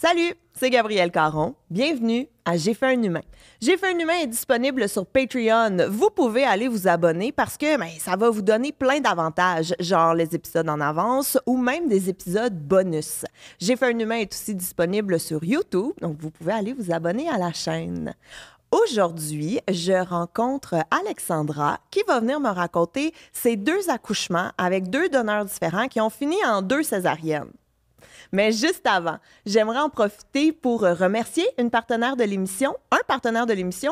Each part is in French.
Salut, c'est Gabrielle Caron. Bienvenue à J'ai fait un humain. J'ai fait un humain est disponible sur Patreon. Vous pouvez aller vous abonner parce que ça va vous donner plein d'avantages, genre les épisodes en avance ou même des épisodes bonus. J'ai fait un humain est aussi disponible sur YouTube, donc vous pouvez aller vous abonner à la chaîne. Aujourd'hui, je rencontre Alexandra qui va venir me raconter ses 2 accouchements avec 2 donneurs différents qui ont fini en 2 césariennes. Mais juste avant, j'aimerais en profiter pour remercier un partenaire de l'émission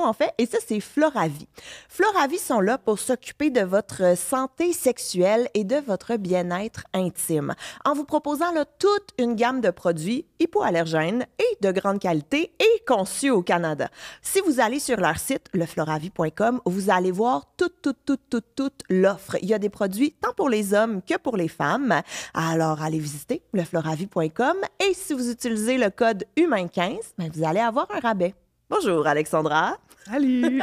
en fait, et ça, c'est Floravie. Floravie sont là pour s'occuper de votre santé sexuelle et de votre bien-être intime, en vous proposant là, toute une gamme de produits hypoallergènes et de grande qualité et conçus au Canada. Si vous allez sur leur site, lefloravie.com, vous allez voir toute l'offre. Il y a des produits tant pour les hommes que pour les femmes. Alors, allez visiter lefloravie.com et si vous utilisez le code HUMAIN15, vous allez avoir un rabais. Bonjour, Alexandra. Salut!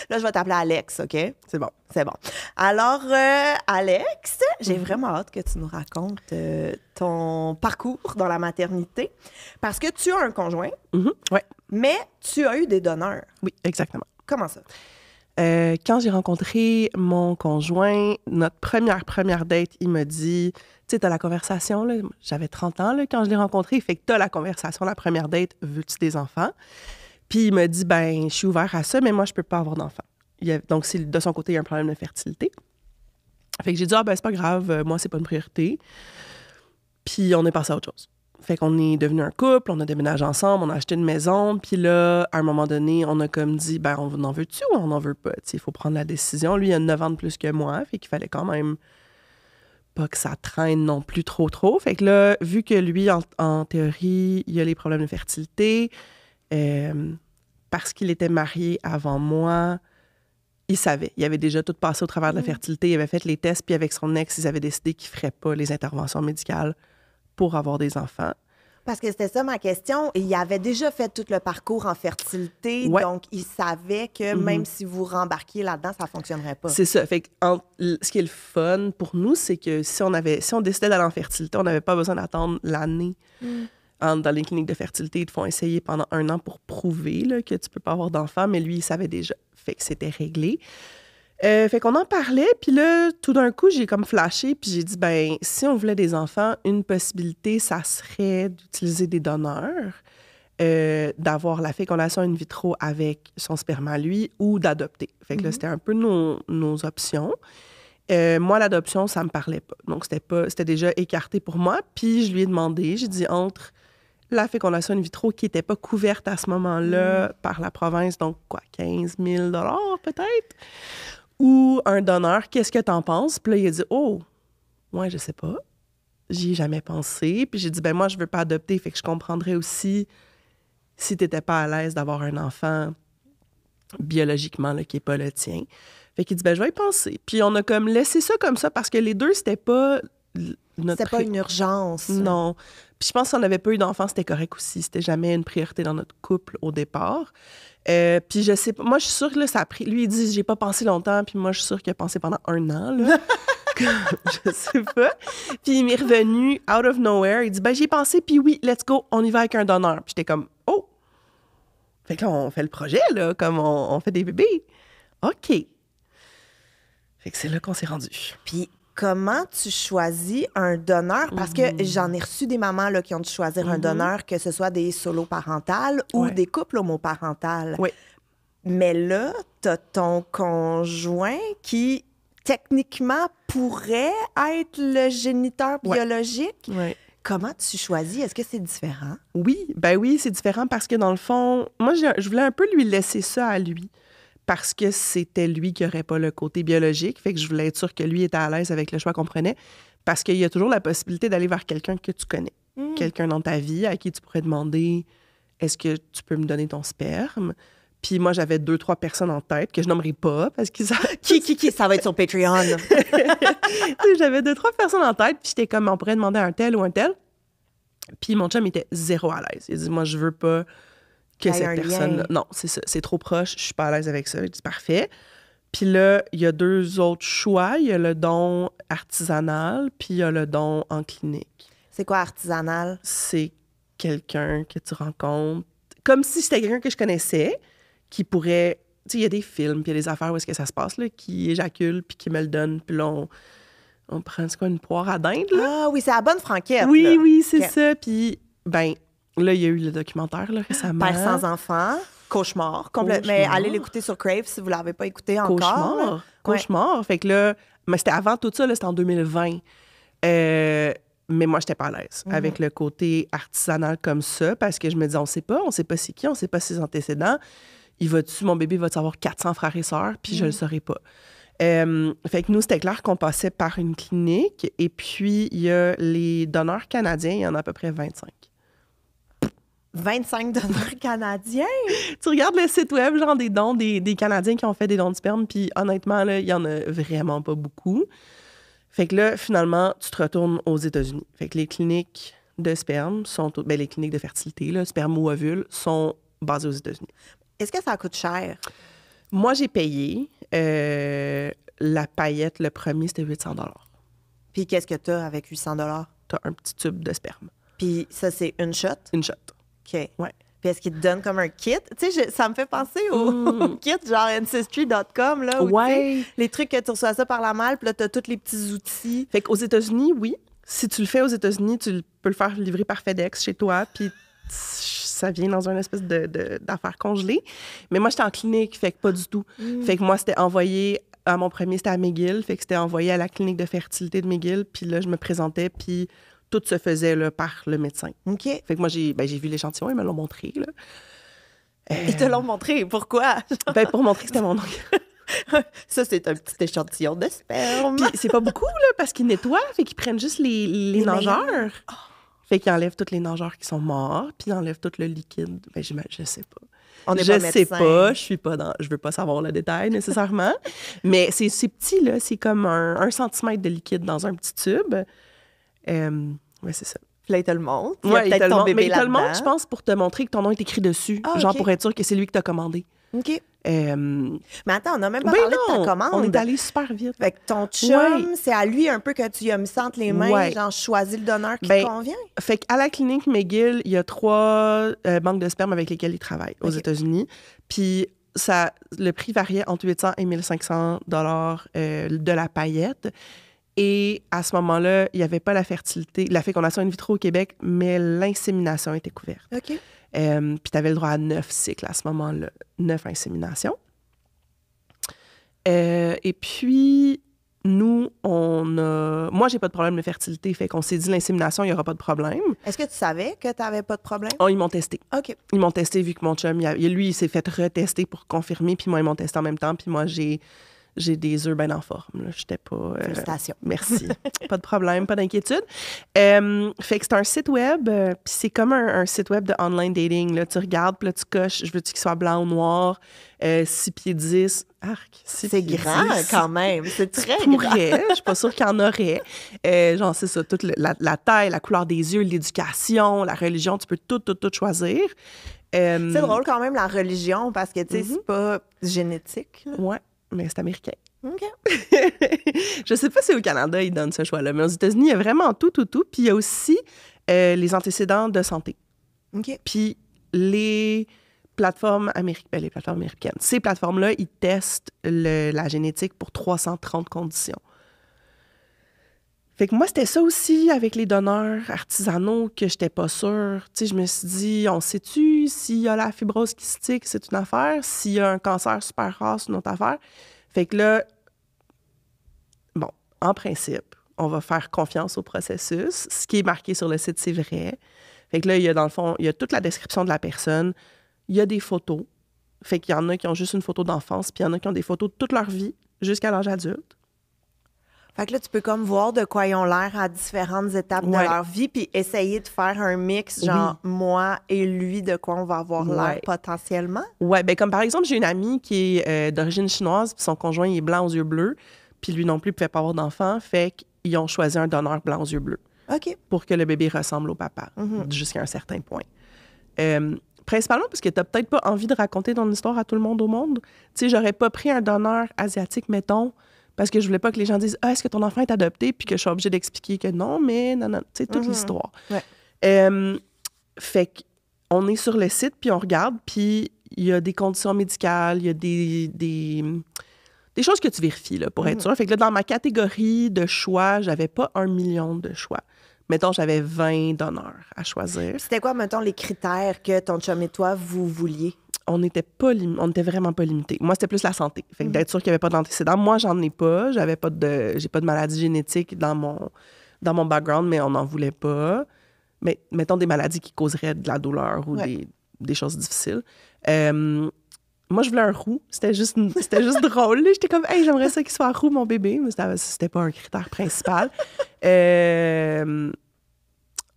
Là, je vais t'appeler Alex, OK? C'est bon. C'est bon. Alors, Alex, j'ai vraiment hâte que tu nous racontes ton parcours dans la maternité parce que tu as un conjoint, Ouais. mais tu as eu des donneurs. Oui, exactement. Comment ça? Quand j'ai rencontré mon conjoint, notre première date, il m'a dit, tu sais, t'as la conversation, là, j'avais 30 ans là, quand je l'ai rencontré, fait que t'as la conversation, la première date, veux-tu des enfants? Puis il m'a dit, ben, je suis ouvert à ça, mais moi, je peux pas avoir d'enfants. Donc, de son côté, il y a un problème de fertilité. Fait que j'ai dit, ben, c'est pas grave, moi, c'est pas une priorité. Puis on est passé à autre chose. Fait qu'on est devenu un couple, on a déménagé ensemble, on a acheté une maison, puis là, à un moment donné, on a comme dit, ben, on en veut-tu ou on n'en veut pas? Il faut prendre la décision. Lui, il a 9 ans de plus que moi, fait qu'il fallait quand même pas que ça traîne non plus trop. Fait que là, vu que lui, en théorie, il a les problèmes de fertilité, parce qu'il était marié avant moi, il savait. Il avait déjà tout passé au travers de la fertilité, il avait fait les tests, puis avec son ex, ils avaient décidé qu'ils ne feraient pas les interventions médicales pour avoir des enfants. Parce que c'était ça ma question. Il avait déjà fait tout le parcours en fertilité, Ouais. donc il savait que même si vous rembarquiez là-dedans, ça ne fonctionnerait pas. C'est ça. Fait que ce qui est le fun pour nous, c'est que si on décidait d'aller en fertilité, on n'avait pas besoin d'attendre l'année. Dans les cliniques de fertilité, ils te font essayer pendant 1 an pour prouver là, que tu peux pas avoir d'enfant, mais lui, il savait déjà. Fait que c'était réglé. Fait qu'on en parlait, puis là, tout d'un coup, j'ai comme flashé, puis j'ai dit, ben, si on voulait des enfants, une possibilité, ça serait d'utiliser des donneurs, d'avoir la fécondation in vitro avec son sperme à lui ou d'adopter. Fait que là, c'était un peu nos options. Moi, l'adoption, ça me parlait pas. Donc, c'était déjà écarté pour moi. Puis, je lui ai demandé, j'ai dit, entre la fécondation in vitro qui n'était pas couverte à ce moment-là par la province, donc quoi, 15 000 peut-être, ou un donneur, qu'est-ce que t'en penses? Puis là, il a dit, oh, moi, je sais pas. J'y ai jamais pensé. Puis j'ai dit, ben moi, je veux pas adopter, fait que je comprendrais aussi si t'étais pas à l'aise d'avoir un enfant biologiquement là, qui est pas le tien. Fait qu'il dit, ben je vais y penser. Puis on a comme laissé ça comme ça parce que les deux, c'était pas notre... C'était pas une urgence. Non. Puis je pense que si on n'avait pas eu d'enfant, c'était correct aussi. C'était jamais une priorité dans notre couple au départ. Puis je sais pas, moi je suis sûre que là, ça a pris... Lui, il dit, j'ai pas pensé longtemps, puis moi je suis sûre qu'il a pensé pendant 1 an, là. Je sais pas. Puis il m'est revenu, out of nowhere, il dit, ben j'y ai pensé, puis oui, let's go, on y va avec un donneur. Puis j'étais comme, oh! Fait que là, on fait le projet, là, comme on fait des bébés. OK. Fait que c'est là qu'on s'est rendu. Puis comment tu choisis un donneur? Parce que j'en ai reçu des mamans là, qui ont dû choisir un donneur, que ce soit des solo-parentales ou des couples homoparentales. Oui. Mais là, t'as ton conjoint qui, techniquement, pourrait être le géniteur biologique. Ouais. Comment tu choisis? Est-ce que c'est différent? Oui, ben oui, c'est différent parce que dans le fond, moi, je voulais un peu lui laisser ça à lui parce que c'était lui qui n'aurait pas le côté biologique. Fait que je voulais être sûre que lui était à l'aise avec le choix qu'on prenait parce qu'il y a toujours la possibilité d'aller vers quelqu'un que tu connais. Quelqu'un dans ta vie à qui tu pourrais demander « Est-ce que tu peux me donner ton sperme? » Puis moi, j'avais 2-3 personnes en tête que je nommerai pas parce qu'ils savent... Qui? Ça va être sur Patreon. J'avais 2-3 personnes en tête, puis j'étais comme, on pourrait demander à un tel ou un tel. Puis mon chum était zéro à l'aise. Il dit, moi, je veux pas que cette personne-là... Non, c'est ça, c'est trop proche, je suis pas à l'aise avec ça. Il dit, parfait. Puis là, il y a 2 autres choix. Il y a le don artisanal, puis il y a le don en clinique. C'est quoi artisanal? C'est quelqu'un que tu rencontres, comme si c'était quelqu'un que je connaissais, qui pourrait... Tu sais, il y a des films, puis il y a des affaires où est-ce que ça se passe, là, qui éjaculent, puis qui me le donnent, puis là, on prend, c'est quoi, une poire à dinde, là? Ah oui, c'est la bonne franquette. Oui, là. oui, c'est Ok. ça. Puis, ben, là, il y a eu le documentaire, là, récemment. Père sans enfant, cauchemar. Cauchemar. Mais allez l'écouter sur Crave si vous ne l'avez pas écouté encore. Cauchemar. là. Cauchemar. Fait que là, mais c'était avant tout ça, là, c'était en 2020. Mais moi, j'étais pas à l'aise avec le côté artisanal comme ça, parce que je me disais, on sait pas c'est qui, on sait pas ses antécédents. Mon bébé va avoir 400 frères et sœurs, puis je le saurais pas. Fait que nous, c'était clair qu'on passait par une clinique, et puis il y a les donneurs canadiens, il y en a à peu près 25. 25 donneurs canadiens. Tu regardes le site web, genre des dons, des Canadiens qui ont fait des dons de sperme, puis honnêtement, là, il y en a vraiment pas beaucoup. Fait que là, finalement, tu te retournes aux États-Unis. Fait que les cliniques de sperme les cliniques de fertilité, là, sperme ou ovule, sont basées aux États-Unis. Est-ce que ça coûte cher? Moi, j'ai payé la paillette, le premier, c'était 800 $. Puis qu'est-ce que tu as avec 800 $? T'as un petit tube de sperme. Puis ça, c'est une shot? Une shot. OK. Ouais. Puis est-ce qu'ils te donnent comme un kit? Tu sais, ça me fait penser au kit genre Ancestry.com, là, où tu sais, les trucs que tu reçois ça par la malle, puis là, tu as tous les petits outils. Fait qu'aux États-Unis, oui. Si tu le fais aux États-Unis, tu peux le faire livrer par FedEx chez toi, puis ça vient dans une espèce d'affaire congelée. Mais moi, j'étais en clinique, fait que pas du tout. Fait que moi, c'était envoyé à mon premier, c'était à McGill, fait que c'était envoyé à la clinique de fertilité de McGill, puis là, je me présentais, puis tout se faisait là, par le médecin. OK. Fait que moi, j'ai vu l'échantillon, ils me l'ont montré. Là. Ils te l'ont montré. Pourquoi? Pour montrer que c'était mon oncle. Ça, c'est un petit échantillon de sperme. Puis c'est pas beaucoup, là, parce qu'ils nettoient, fait qu'ils prennent juste les nageurs. Fait qu'ils enlèvent tous les nageurs qui sont morts, puis ils enlèvent tout le liquide. Ben, je sais pas. On n'est Je pas sais médecin. pas, je veux pas savoir le détail nécessairement, mais c'est petit, là, c'est comme un centimètre de liquide dans un petit tube. Ouais, c'est ça. Puis là, il te le montre. Ouais, il y a peut-être ton bébé mais il te le montre, là-dedans. je pense, pour te montrer que ton nom est écrit dessus. Ah, genre OK. pour être sûr que c'est lui qui t'a commandé. OK. Ben Mais attends, on n'a même pas parlé de ta commande. on est allé super vite. Fait que ton chum, Ouais. c'est à lui un peu que tu lui as mis ça entre les mains, Ouais. genre choisis le donneur qui Ben, te convient. Fait qu'à la clinique McGill, il y a 3 banques de sperme avec lesquelles ils travaillent aux OK. États-Unis. Puis le prix variait entre 800 et 1500 $ de la paillette. Et à ce moment-là, il n'y avait pas la fertilité, la fécondation in vitro au Québec, mais l'insémination était couverte. OK. Puis tu avais le droit à 9 cycles à ce moment-là, 9 inséminations. Et puis, nous, moi, j'ai pas de problème de fertilité, fait qu'on s'est dit l'insémination, il n'y aura pas de problème. Est-ce que tu savais que tu n'avais pas de problème? Oh, ils m'ont testé. OK. Ils m'ont testé vu que mon chum, lui, il s'est fait retester pour confirmer, puis moi, ils m'ont testé en même temps, puis moi, j'ai des œufs bien en forme. Là. J'étais pas... Félicitations. Merci. Pas de problème, pas d'inquiétude. Fait que c'est un site web, puis c'est comme un site web de online dating. Là. Tu regardes, puis là, tu coches, je veux-tu qu'il soit blanc ou noir, 6 pieds 10. Arc, 6 C'est pieds grand 10. quand même. C'est très grand. Pourrait, je suis pas sûre qu'il y en aurait. Genre, c'est ça, toute la taille, la couleur des yeux, l'éducation, la religion, tu peux tout choisir. C'est drôle quand même, la religion, parce que, tu sais, c'est pas génétique. là. Ouais, mais c'est américain. OK. Je sais pas si au Canada, ils donnent ce choix-là, mais aux États-Unis, il y a vraiment tout. Puis il y a aussi les antécédents de santé. OK. Puis les plateformes américaines. Ces plateformes-là, ils testent la génétique pour 330 conditions. Fait que moi, c'était ça aussi avec les donneurs artisanaux que j'étais pas sûre. Tu sais, je me suis dit, on sait-tu s'il y a la fibrose kystique, c'est une affaire. S'il y a un cancer super rare, c'est une autre affaire. Fait que là, bon, en principe, on va faire confiance au processus. Ce qui est marqué sur le site, c'est vrai. Fait que là, il y a dans le fond, il y a toute la description de la personne. Il y a des photos. Fait qu'il y en a qui ont juste une photo d'enfance, puis il y en a qui ont des photos de toute leur vie jusqu'à l'âge adulte. Fait que là, tu peux comme voir de quoi ils ont l'air à différentes étapes de Ouais. leur vie, puis essayer de faire un mix, genre moi et lui, de quoi on va avoir l'air Ouais. potentiellement. Ouais, ben comme par exemple, j'ai une amie qui est d'origine chinoise, puis son conjoint il est blanc aux yeux bleus, puis lui non plus ne pouvait pas avoir d'enfant, fait qu'ils ont choisi un donneur blanc aux yeux bleus OK. pour que le bébé ressemble au papa, jusqu'à un certain point. Principalement parce que tu n'as peut-être pas envie de raconter ton histoire à tout le monde au monde. Tu sais, j'aurais pas pris un donneur asiatique, mettons, parce que je voulais pas que les gens disent « Ah, est-ce que ton enfant est adopté? » Puis que je suis obligée d'expliquer que non, mais non, tu sais, toute l'histoire. Ouais. Fait qu'on est sur le site, puis on regarde, puis il y a des conditions médicales, il y a des choses que tu vérifies là, pour être sûr. Fait que là, dans ma catégorie de choix, j'avais pas 1 million de choix. Mettons, j'avais 20 donneurs à choisir. C'était quoi, mettons, les critères que ton chum et toi, vous vouliez? On n'était vraiment pas limités. Moi, c'était plus la santé. Fait que d'être sûr qu'il n'y avait pas d'antécédents. Moi, j'en ai pas. J'ai pas de maladie génétique dans mon background, mais on n'en voulait pas. Mais mettons des maladies qui causeraient de la douleur ou des choses difficiles. Moi, je voulais un roux. C'était juste drôle. J'étais comme, hey, j'aimerais ça qu'il soit roux, mon bébé. Mais c'était pas un critère principal.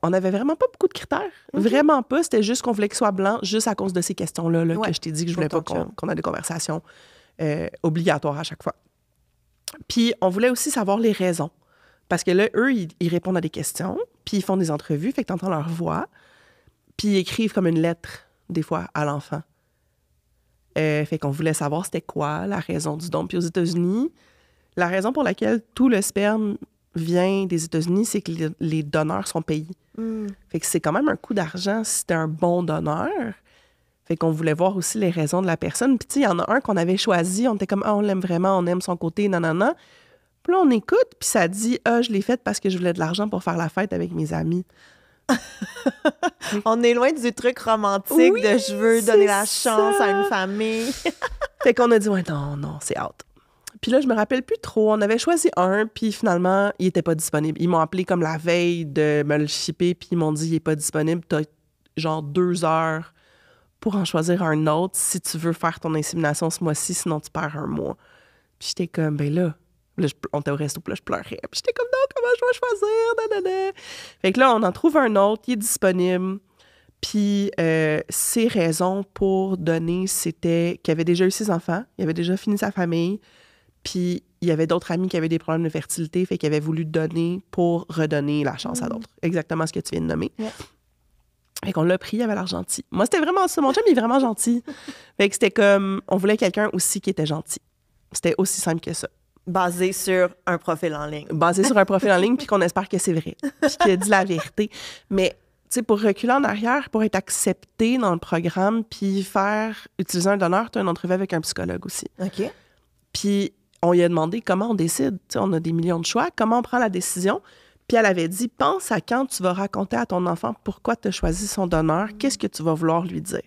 On n'avait vraiment pas beaucoup de critères. Vraiment pas. C'était juste qu'on voulait qu'il soit blanc, juste à cause de ces questions-là que je t'ai dit que je voulais pas qu'on ait des conversations obligatoires à chaque fois. Puis, on voulait aussi savoir les raisons. Parce que là, eux, ils répondent à des questions, puis ils font des entrevues, fait que t'entends leur voix, puis ils écrivent comme une lettre, des fois, à l'enfant. Fait qu'on voulait savoir c'était quoi la raison du don. Puis aux États-Unis, la raison pour laquelle tout le sperme vient des États-Unis, c'est que les donneurs sont payés. Fait que c'est quand même un coût d'argent si t'es un bon donneur. Fait qu'on voulait voir aussi les raisons de la personne. Puis tu sais, il y en a un qu'on avait choisi, on était comme « Ah, on l'aime vraiment, on aime son côté, nanana ». Puis là, on écoute, puis ça dit « Ah, je l'ai faite parce que je voulais de l'argent pour faire la fête avec mes amis. » On est loin du truc romantique de « je veux donner la chance à une famille ». Fait qu'on a dit « Ouais, non, c'est out ». Puis là, je me rappelle plus trop. On avait choisi un, puis finalement, il était pas disponible. Ils m'ont appelé comme la veille de me le shipper, puis ils m'ont dit « Il est pas disponible, t'as genre 2 heures pour en choisir un autre si tu veux faire ton insémination ce mois-ci, sinon tu perds un mois. » Puis j'étais comme « Ben là, on était au resto, puis là, je pleurais. Puis j'étais comme, non, comment je vais choisir? Nanana. Fait que là, on en trouve un autre, il est disponible. Puis ses raisons pour donner, c'était qu'il avait déjà eu ses enfants, il avait déjà fini sa famille, puis il y avait d'autres amis qui avaient des problèmes de fertilité, fait qu'il avait voulu donner pour redonner la chance à d'autres. Exactement ce que tu viens de nommer. Yeah. Fait qu'on l'a pris, il avait l'air gentil. Moi, c'était vraiment ça. Mon chum, il est vraiment gentil. Fait que c'était comme, on voulait quelqu'un aussi qui était gentil. C'était aussi simple que ça. Basé sur un profil en ligne. Basé sur un profil en ligne, puis qu'on espère que c'est vrai, puis qu'il a dit la vérité. Mais, tu sais, pour reculer en arrière, pour être accepté dans le programme, puis utiliser un donneur, tu as une entrevue avec un psychologue aussi. OK. Puis, on lui a demandé comment on décide. Tu sais, on a des millions de choix. Comment on prend la décision? Puis, elle avait dit, pense à quand tu vas raconter à ton enfant pourquoi tu as choisi son donneur, qu'est-ce que tu vas vouloir lui dire.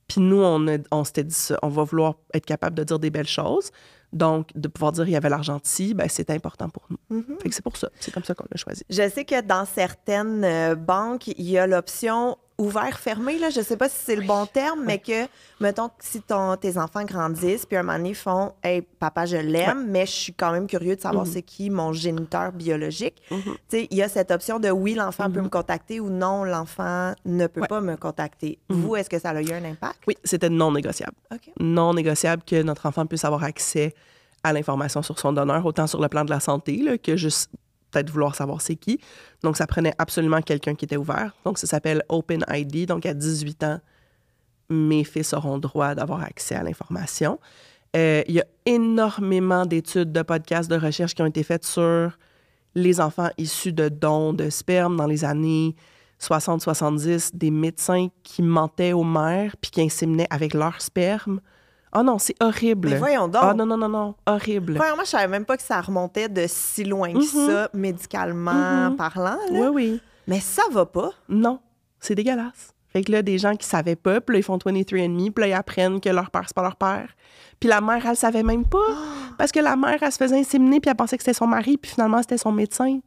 Puis, nous, on s'était dit ça. On va vouloir être capable de dire des belles choses. Donc, de pouvoir dire qu'il y avait l'argent gentil, ben, c'est important pour nous. Fait que c'est pour ça. C'est comme ça qu'on l'a choisi. Je sais que dans certaines banques, il y a l'option ouvert-fermé. Je ne sais pas si c'est le bon terme, mais que, mettons, si tes enfants grandissent, puis un moment donné, ils font « Hey, papa, je l'aime, mais je suis quand même curieux de savoir c'est qui mon géniteur biologique. Tu sais, il y a cette option de oui, l'enfant peut me contacter ou non, l'enfant ne peut pas me contacter. Vous, est-ce que ça a eu un impact? Oui, c'était non négociable. Okay. Non négociable que notre enfant puisse avoir accès à l'information sur son donneur, autant sur le plan de la santé là, que juste peut-être vouloir savoir c'est qui. Donc, ça prenait absolument quelqu'un qui était ouvert. Donc, ça s'appelle Open ID. Donc, à 18 ans, mes fils auront droit d'avoir accès à l'information. Il y a énormément d'études, de podcasts, de recherches qui ont été faites sur les enfants issus de dons de sperme dans les années 60-70, des médecins qui mentaient aux mères puis qui inséminaient avec leur sperme. Oh non, c'est horrible. Mais voyons donc. Ah non, horrible. Premièrement, je savais même pas que ça remontait de si loin que ça, médicalement parlant. Là. Oui. Mais ça va pas. Non, c'est dégueulasse. Fait que là, des gens qui savaient pas, puis là, ils font 23andMe, puis là, ils apprennent que leur père, c'est pas leur père. Puis la mère, elle savait même pas. Parce que la mère, elle se faisait inséminer, puis elle pensait que c'était son mari, puis finalement, c'était son médecin.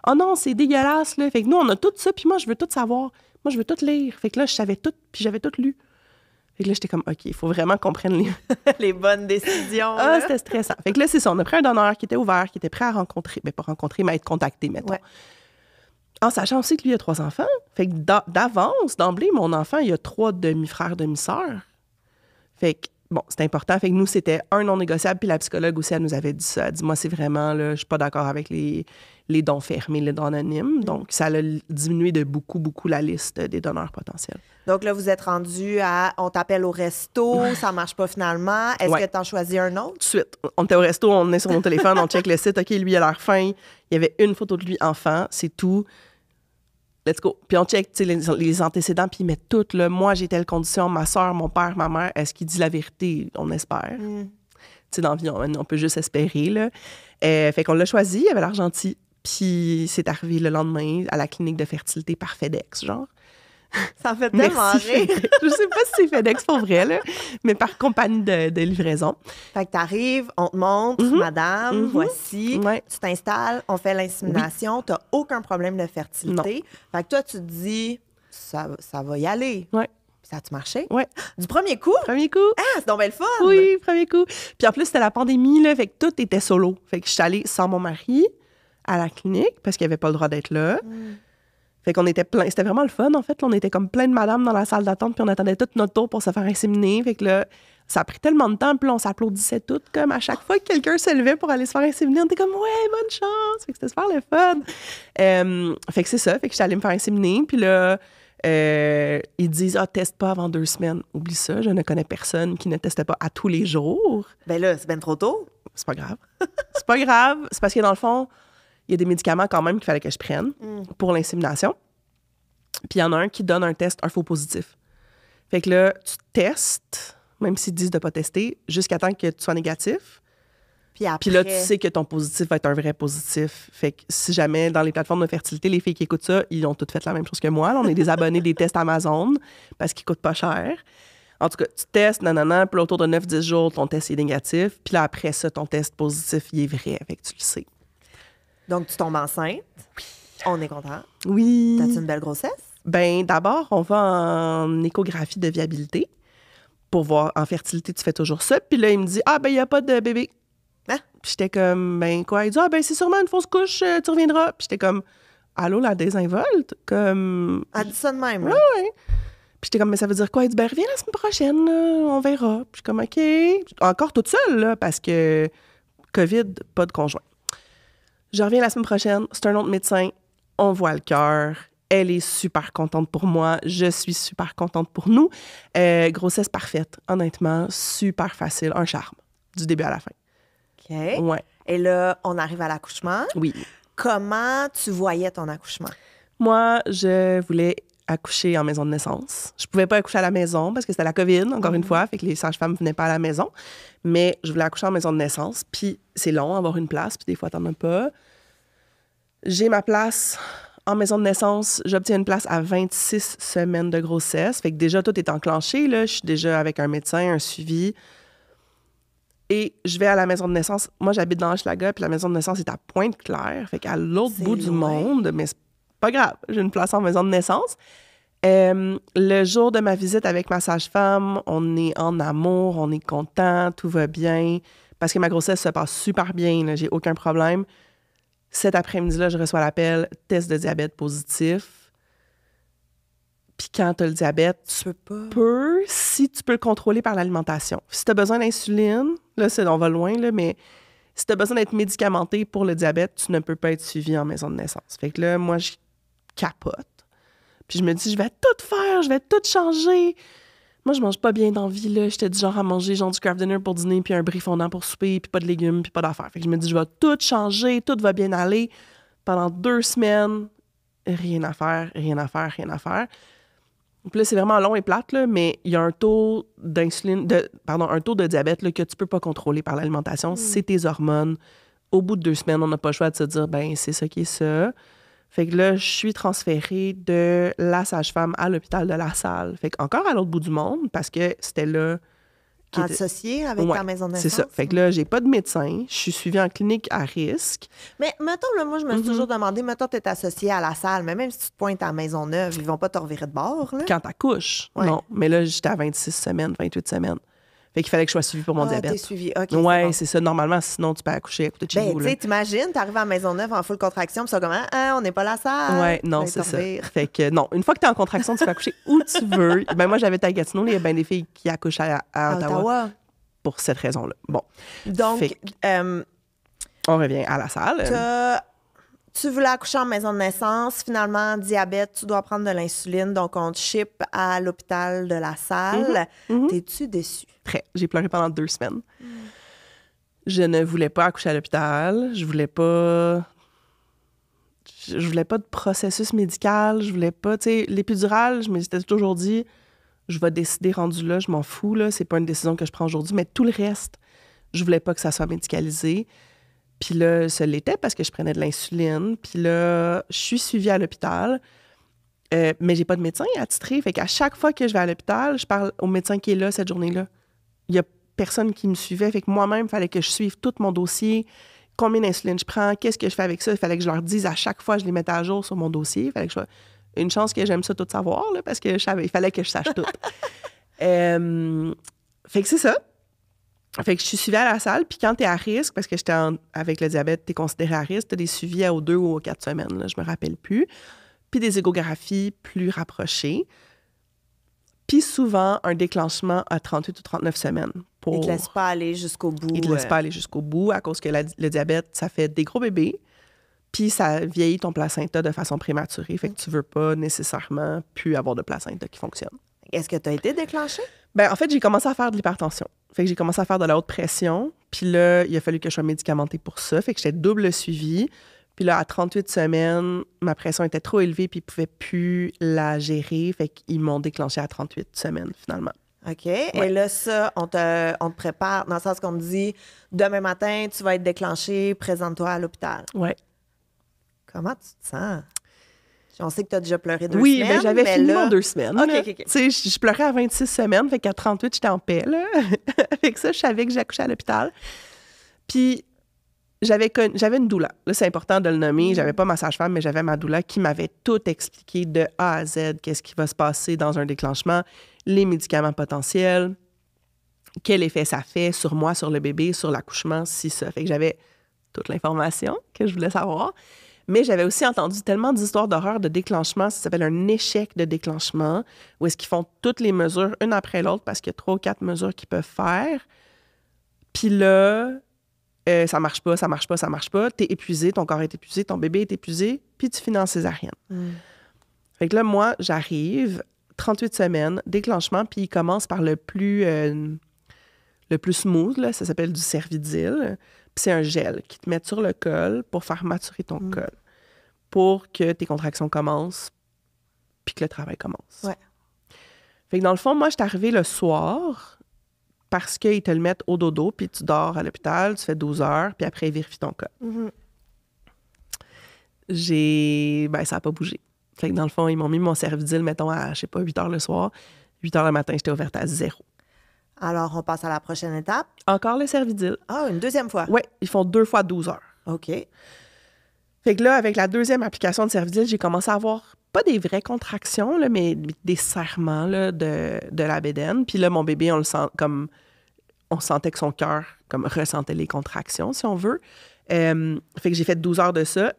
Oh non, c'est dégueulasse, là. Fait que nous, on a tout ça, puis moi, je veux tout savoir. Moi, je veux tout lire. Fait que là, je savais tout, puis j'avais tout lu. Fait que là, j'étais comme, OK, il faut vraiment qu'on prenne les bonnes décisions. Ah, c'était stressant. Fait que là, c'est ça. On a pris un donneur qui était ouvert, qui était prêt à rencontrer, mais pas rencontrer, mais à être contacté, mettons. Ouais. En sachant aussi que lui, il a 3 enfants. Fait que d'avance, d'emblée, mon enfant, il a 3 demi-frères, demi-sœurs. Fait que, bon, c'est important. Fait que nous, c'était un non négociable. Puis la psychologue aussi, elle nous avait dit ça. Elle dit, moi, c'est vraiment, là, je suis pas d'accord avec les dons fermés, les dons anonymes. Donc, ça a diminué de beaucoup la liste des donneurs potentiels. Donc là, vous êtes rendu à, on t'appelle au resto, ça marche pas finalement. Est-ce que tu en choisis un autre? Tout de suite. On était au resto, on est sur mon téléphone, on check le site. OK, lui, il a l'air fin. Il y avait une photo de lui enfant, c'est tout. let's go. Puis on check les antécédents, puis ils mettent tout. Là. Moi, j'ai telle condition, ma soeur, mon père, ma mère. Est-ce qu'il dit la vérité? On espère. Tu sais, dans la vie, on peut juste espérer. Là. Fait qu'on l'a choisi, il y avait l'Argentie. Puis c'est arrivé le lendemain à la clinique de fertilité par FedEx, genre. Ça fait tellement rire. Je sais pas si c'est FedEx pour vrai, là, mais par compagnie de livraison. Fait que t'arrives, on te montre, madame, voici, tu t'installes, on fait l'insémination, t'as aucun problème de fertilité. Non. Fait que toi, tu te dis, ça va y aller. Ouais. Ça a-tu marché? Oui. Du premier coup? Premier coup. Ah, c'est donc bien le fun! Oui, premier coup. Puis en plus, c'était la pandémie, là, fait que tout était solo. Fait que je suis allée sans mon mari à la clinique parce qu'il avait pas le droit d'être là. Fait qu'on était plein. C'était vraiment le fun, en fait. Là, on était comme plein de madames dans la salle d'attente, puis on attendait tout notre tour pour se faire inséminer. Fait que là, ça a pris tellement de temps, puis là, on s'applaudissait toutes, comme à chaque fois que quelqu'un se levait pour aller se faire inséminer, on était comme « Ouais, bonne chance! » Fait que c'était super le fun. Fait que c'est ça. Fait que j'étais allée me faire inséminer, puis là, ils disent « Ah, teste pas avant 2 semaines. » Oublie ça, je ne connais personne qui ne teste pas à tous les jours. Ben là, c'est bien trop tôt. C'est pas grave. C'est pas grave. C'est parce que dans le fond, il y a des médicaments quand même qu'il fallait que je prenne pour l'insémination. Puis il y en a un qui donne un test, un faux positif. Fait que là, tu testes, même s'ils disent de pas tester, jusqu'à temps que tu sois négatif. Puis après... Puis là, tu sais que ton positif va être un vrai positif. Fait que si jamais, dans les plateformes de fertilité, les filles qui écoutent ça, ils ont toutes fait la même chose que moi. Là, on est des abonnés des tests Amazon parce qu'ils coûtent pas cher. En tout cas, tu testes, nanana, puis là, autour de 9-10 jours, ton test est négatif. Puis là, après ça, ton test positif, il est vrai. Fait que tu le sais. Donc, tu tombes enceinte. Oui. On est content. Oui. T'as-tu une belle grossesse? Ben d'abord, on va en échographie de viabilité pour voir en fertilité, tu fais toujours ça. Puis là, il me dit « Ah, ben il n'y a pas de bébé. » Hein? Puis j'étais comme « Ben quoi? » Il dit « Ah, ben c'est sûrement une fausse couche, tu reviendras. » Puis j'étais comme « Allô, la désinvolte? » Comme... Elle dit ça de même, là. Oui. Puis j'étais comme « Mais ça veut dire quoi? » Il dit « Ben reviens la semaine prochaine, on verra. » Puis je suis comme « OK. » Encore toute seule, là, parce que COVID, pas de conjoint. Je reviens la semaine prochaine, c'est un autre médecin, on voit le cœur. Elle est super contente pour moi. Je suis super contente pour nous. Grossesse parfaite, honnêtement, super facile, un charme, du début à la fin. OK. Ouais. Et là, on arrive à l'accouchement. Oui. Comment tu voyais ton accouchement? Moi, je voulais accoucher en maison de naissance. Je pouvais pas accoucher à la maison parce que c'était la COVID, encore une fois, fait que les sages-femmes venaient pas à la maison. Mais je voulais accoucher en maison de naissance, puis c'est long, avoir une place, puis des fois, t'en as pas. J'ai ma place en maison de naissance. J'obtiens une place à 26 semaines de grossesse. Fait que déjà, tout est enclenché, là. Je suis déjà avec un médecin, un suivi. Et je vais à la maison de naissance. Moi, j'habite dans Hochelaga, puis la maison de naissance est à Pointe-Claire, fait qu'à l'autre bout du monde, mais c'est pas grave, j'ai une place en maison de naissance. Le jour de ma visite avec ma sage-femme, on est en amour, on est content, tout va bien, parce que ma grossesse se passe super bien, là, j'ai aucun problème. Cet après-midi-là, je reçois l'appel, test de diabète positif. Puis quand tu as le diabète, tu peux, si tu peux le contrôler par l'alimentation. Si tu as besoin d'insuline, là, on va loin, là, mais si tu as besoin d'être médicamenté pour le diabète, tu ne peux pas être suivi en maison de naissance. Fait que là, moi, je capote. Puis je me dis, je vais tout faire, je vais tout changer. Moi, je mange pas bien dans la vie, là. J'étais du genre à manger genre du craft dinner pour dîner, puis un brie fondant pour souper, puis pas de légumes, puis pas d'affaires. Fait que je me dis, je vais tout changer, tout va bien aller. Pendant 2 semaines, rien à faire. Puis là, c'est vraiment long et plate, là, mais il y a un taux un taux de diabète là, que tu peux pas contrôler par l'alimentation. C'est tes hormones. Au bout de 2 semaines, on n'a pas le choix de se dire, ben c'est ça qui est ça. Fait que là, je suis transférée de la sage-femme à l'hôpital de La Salle. Fait qu'encore à l'autre bout du monde, parce que c'était là... Associé avec ta maison de naissance? C'est ça. Fait que là, j'ai pas de médecin. Je suis suivie en clinique à risque. Mais mettons, là, moi, je me suis toujours demandé, mettons, tu es associée à La Salle, mais même si tu te pointes à Maisonneuve, ils vont pas te revirer de bord, là? Quand t'accouches, non. Mais là, j'étais à 26 semaines, 28 semaines. Fait qu'il fallait que je sois suivie pour mon diabète. T'es suivie, OK. Ouais, bon. c'est ça. Normalement, sinon, tu peux accoucher à côté de chez vous. Tu sais, t'imagines, t'arrives à Maisonneuve en full contraction, puis ça comment? On n'est pas La Salle. Ouais, non, c'est ça. Fait que non, une fois que t'es en contraction, tu peux accoucher où tu veux. Ben moi, j'avais à Gatineau, il y a bien des filles qui accouchent à Ottawa. Pour cette raison-là. Bon. Donc, on revient à La Salle. Tu voulais accoucher en maison de naissance, finalement, diabète, tu dois prendre de l'insuline, donc on te ship à l'hôpital de La Salle. T'es-tu déçue? Très. J'ai pleuré pendant 2 semaines. Je ne voulais pas accoucher à l'hôpital. Je voulais pas je voulais pas de processus médical, je voulais pas, tu sais, l'épidurale, je m'étais toujours dit, je vais décider rendu là, je m'en fous, là, c'est pas une décision que je prends aujourd'hui, mais tout le reste, je voulais pas que ça soit médicalisé. Puis là, ça l'était parce que je prenais de l'insuline. Puis là, je suis suivie à l'hôpital, mais j'ai pas de médecin attitré. Fait qu'à chaque fois que je vais à l'hôpital, je parle au médecin qui est là cette journée-là. Il y a personne qui me suivait. Fait que moi-même, il fallait que je suive tout mon dossier, combien d'insuline je prends, qu'est-ce que je fais avec ça. Il fallait que je leur dise à chaque fois, je les mettais à jour sur mon dossier. Il fallait que je sois... Une chance que j'aime ça tout savoir, là, parce que il fallait que je sache tout. Fait que c'est ça. Fait que je suis suivie à la salle, puis quand t'es à risque, parce que avec le diabète, t'es considéré à risque, t'as des suivis aux 2 ou aux 4 semaines, là, je me rappelle plus. Puis des échographies plus rapprochées. Puis souvent, un déclenchement à 38 ou 39 semaines. Ils te laissent pas aller jusqu'au bout. Ils te laissent pas aller jusqu'au bout à cause que le diabète, ça fait des gros bébés, puis ça vieillit ton placenta de façon prématurée. Fait que tu veux pas nécessairement plus avoir de placenta qui fonctionne. Est-ce que tu as été déclenchée? Ben, en fait, j'ai commencé à faire de l'hypertension. Fait que j'ai commencé à faire de la haute pression. Puis là, il a fallu que je sois médicamentée pour ça. Fait que j'étais double suivi. Puis là, à 38 semaines, ma pression était trop élevée puis ils pouvaient plus la gérer. Fait qu'ils m'ont déclenché à 38 semaines, finalement. OK. Ouais. Et là, ça, on te prépare dans le sens qu'on te dit, demain matin, tu vas être déclenché, présente-toi à l'hôpital. Ouais. Comment tu te sens? On sait que tu as déjà pleuré 2 semaines. Oui, ben j'avais fini mon 2 semaines. OK. Tu sais, je pleurais à 26 semaines, fait qu'à 38, j'étais en paix, là. Avec ça, je savais que j'accouchais à l'hôpital. Puis, j'avais une doula. Là, c'est important de le nommer. J'avais pas ma sage-femme, mais j'avais ma doula qui m'avait tout expliqué de A à Z, qu'est-ce qui va se passer dans un déclenchement, les médicaments potentiels, quel effet ça fait sur moi, sur le bébé, sur l'accouchement, si ça. Fait que j'avais toute l'information que je voulais savoir. Mais j'avais aussi entendu tellement d'histoires d'horreur de déclenchement, ça s'appelle un échec de déclenchement, où est-ce qu'ils font toutes les mesures, une après l'autre, parce qu'il y a 3 ou 4 mesures qu'ils peuvent faire. Puis là, ça marche pas. T'es épuisé, ton corps est épuisé, ton bébé est épuisé, puis tu finis en césarienne. Fait que là, moi, j'arrive, 38 semaines, déclenchement, puis il commence par le plus smooth, là, ça s'appelle du Cervidil. Puis c'est un gel qui te met sur le col pour faire maturer ton col, pour que tes contractions commencent, puis que le travail commence. Ouais. Fait que dans le fond, moi, je suis arrivée le soir parce qu'ils te le mettent au dodo, puis tu dors à l'hôpital, tu fais 12 heures, puis après, ils vérifient ton col. Ça n'a pas bougé. Fait que dans le fond, ils m'ont mis mon Cervidil, mettons, à, 8 heures le soir. 8 heures le matin, j'étais ouverte à 0. Alors, on passe à la prochaine étape. Encore le Cervidil. Ah, une deuxième fois? Oui, ils font 2 fois 12 heures. OK. Fait que là, avec la deuxième application de Cervidil, j'ai commencé à avoir, pas des vraies contractions, là, mais des serrements là, de la bédaine. Puis là, mon bébé, on sentait que son cœur ressentait les contractions, si on veut. Fait que j'ai fait 12 heures de ça.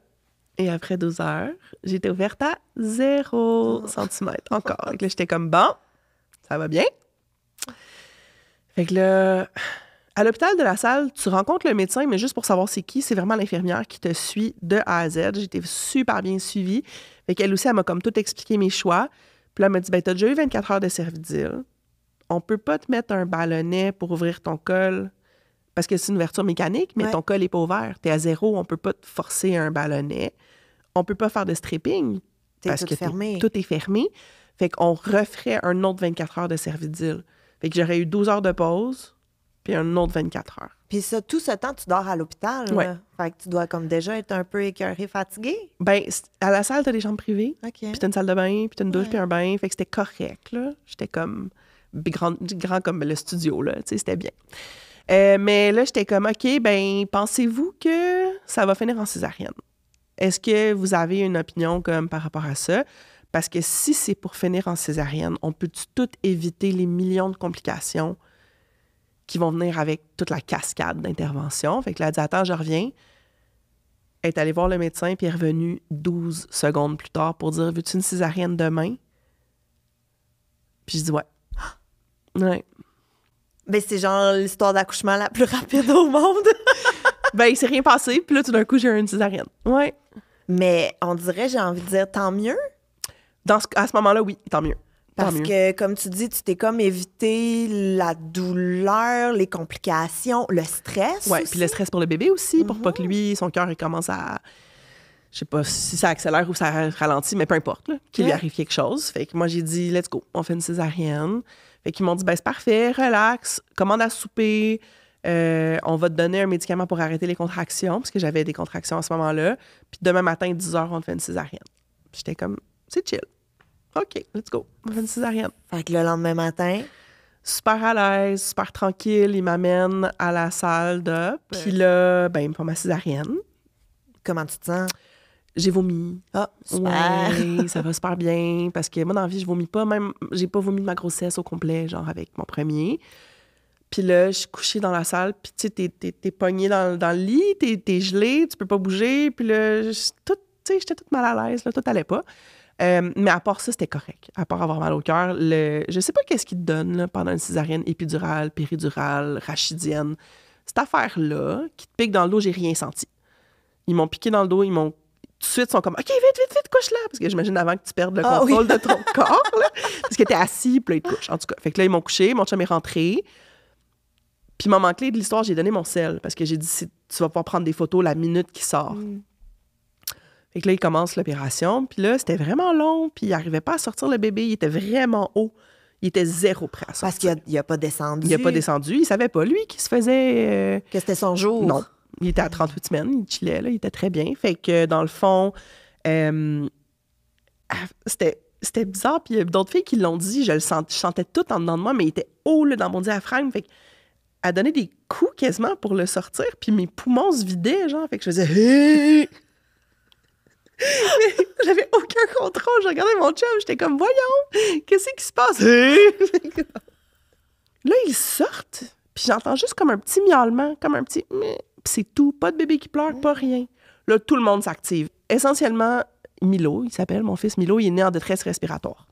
Et après 12 heures, j'étais ouverte à 0 cm encore. Fait que là, j'étais comme, bon, ça va bien. Fait que là, à l'hôpital de la salle, tu rencontres le médecin, mais juste pour savoir c'est qui, c'est vraiment l'infirmière qui te suit de A à Z. J'étais super bien suivie. Fait qu'elle aussi, elle m'a comme tout expliqué mes choix. Puis là, elle m'a dit, t'as déjà eu 24 heures de Cervidil. On peut pas te mettre un ballonnet pour ouvrir ton col parce que c'est une ouverture mécanique, mais ton col n'est pas ouvert. T'es à 0, on peut pas te forcer un ballonnet. On peut pas faire de stripping parce que tout est fermé. Fait qu'on referait un autre 24 heures de Cervidil. Fait que j'aurais eu 12 heures de pause, puis un autre 24 heures. Puis ça, tout ce temps, tu dors à l'hôpital. Ouais. Fait que tu dois comme déjà être un peu écœuré, fatigué. Ben, à la salle, t'as des chambres privées. OK. Puis t'as une salle de bain, puis t'as une douche, puis un bain. Fait que c'était correct, là. J'étais comme grand comme le studio, là. Tu sais, c'était bien. Mais là, j'étais comme, OK, ben, pensez-vous que ça va finir en césarienne? Est-ce que vous avez une opinion comme par rapport à ça? Parce que si c'est pour finir en césarienne, on peut tout éviter les millions de complications qui vont venir avec toute la cascade d'interventions. Fait que là, elle dit, attends, je reviens. Elle est allée voir le médecin, puis elle est revenue 12 secondes plus tard pour dire, veux-tu une césarienne demain? Puis je dis, ouais. Ouais. Ben, c'est genre l'histoire d'accouchement la plus rapide au monde. Ben, il s'est rien passé, puis là, tout d'un coup, j'ai eu une césarienne. Ouais. Mais on dirait, j'ai envie de dire, tant mieux. À ce moment-là, oui, tant mieux. Parce que, comme tu dis, tu t'es comme évité la douleur, les complications, le stress. Oui, puis le stress pour le bébé aussi, pour pas que lui, son cœur, il commence à Je sais pas si ça accélère ou ça ralentit, mais peu importe, là, qu'il lui arrive quelque chose. Fait que moi, j'ai dit, let's go, on fait une césarienne. Fait qu'ils m'ont dit, ben c'est parfait, relax, commande à souper, on va te donner un médicament pour arrêter les contractions, parce que j'avais des contractions à ce moment-là. Puis demain matin, 10h, on te fait une césarienne. J'étais comme, c'est chill. OK, let's go, on fait une césarienne. Fait que le lendemain matin... Super à l'aise, super tranquille, il m'amène à la salle d'op. Puis là, ben, il me fait ma césarienne. Comment tu te sens? J'ai vomi. Ah, super! Ouais, ça va super bien. Parce que moi, dans la vie, je vomis pas. Même, j'ai pas vomi de ma grossesse au complet, genre avec mon premier. Puis là, je suis couchée dans la salle. Puis tu sais, t'es pognée dans le lit, t'es gelée, tu peux pas bouger. Puis là, j'étais toute mal à l'aise, là, tout allait pas. Mais à part ça, c'était correct. À part avoir mal au cœur, je sais pas qu'est-ce qu'ils te donnent là, pendant une césarienne épidurale, péridurale, rachidienne. Cette affaire-là, qui te pique dans le dos, j'ai rien senti. Ils m'ont piqué dans le dos, ils m'ont tout de suite, sont comme « OK, vite, couche-là! » Parce que j'imagine avant que tu perdes le contrôle de ton corps, là, parce que t'es assis, puis là, ils te couchent. En tout cas, fait que là, ils m'ont couché, mon chum est rentré. Puis, moment clé de l'histoire, j'ai donné mon sel, parce que j'ai dit « Tu vas pouvoir prendre des photos la minute qui sort. » Fait que là, il commence l'opération. Puis là, c'était vraiment long. Puis il n'arrivait pas à sortir le bébé. Il était vraiment haut. Il était zéro prêt à sortir. Parce qu'il n'a pas descendu. Il n'a pas descendu. Il savait pas, lui, qu'il se faisait... Que c'était son jour. Non. Il était à 38 semaines. Il chillait, là. Il était très bien. Fait que, dans le fond, c'était bizarre. Puis il y a d'autres filles qui l'ont dit. Je sentais tout en dedans de moi, mais il était haut, là, dans mon diaphragme. Fait qu'elle donnait des coups quasiment pour le sortir. Puis mes poumons se vidaient, genre. Fait que je faisais... Hey! Mais j'avais aucun contrôle. Je regardais mon chum, j'étais comme, voyons, qu'est-ce qui se passe? Là, ils sortent, puis j'entends juste comme un petit miaulement, comme un petit... Puis c'est tout, pas de bébé qui pleure, pas rien. Là, tout le monde s'active. Essentiellement, Milo, il s'appelle, mon fils Milo, il est né en détresse respiratoire.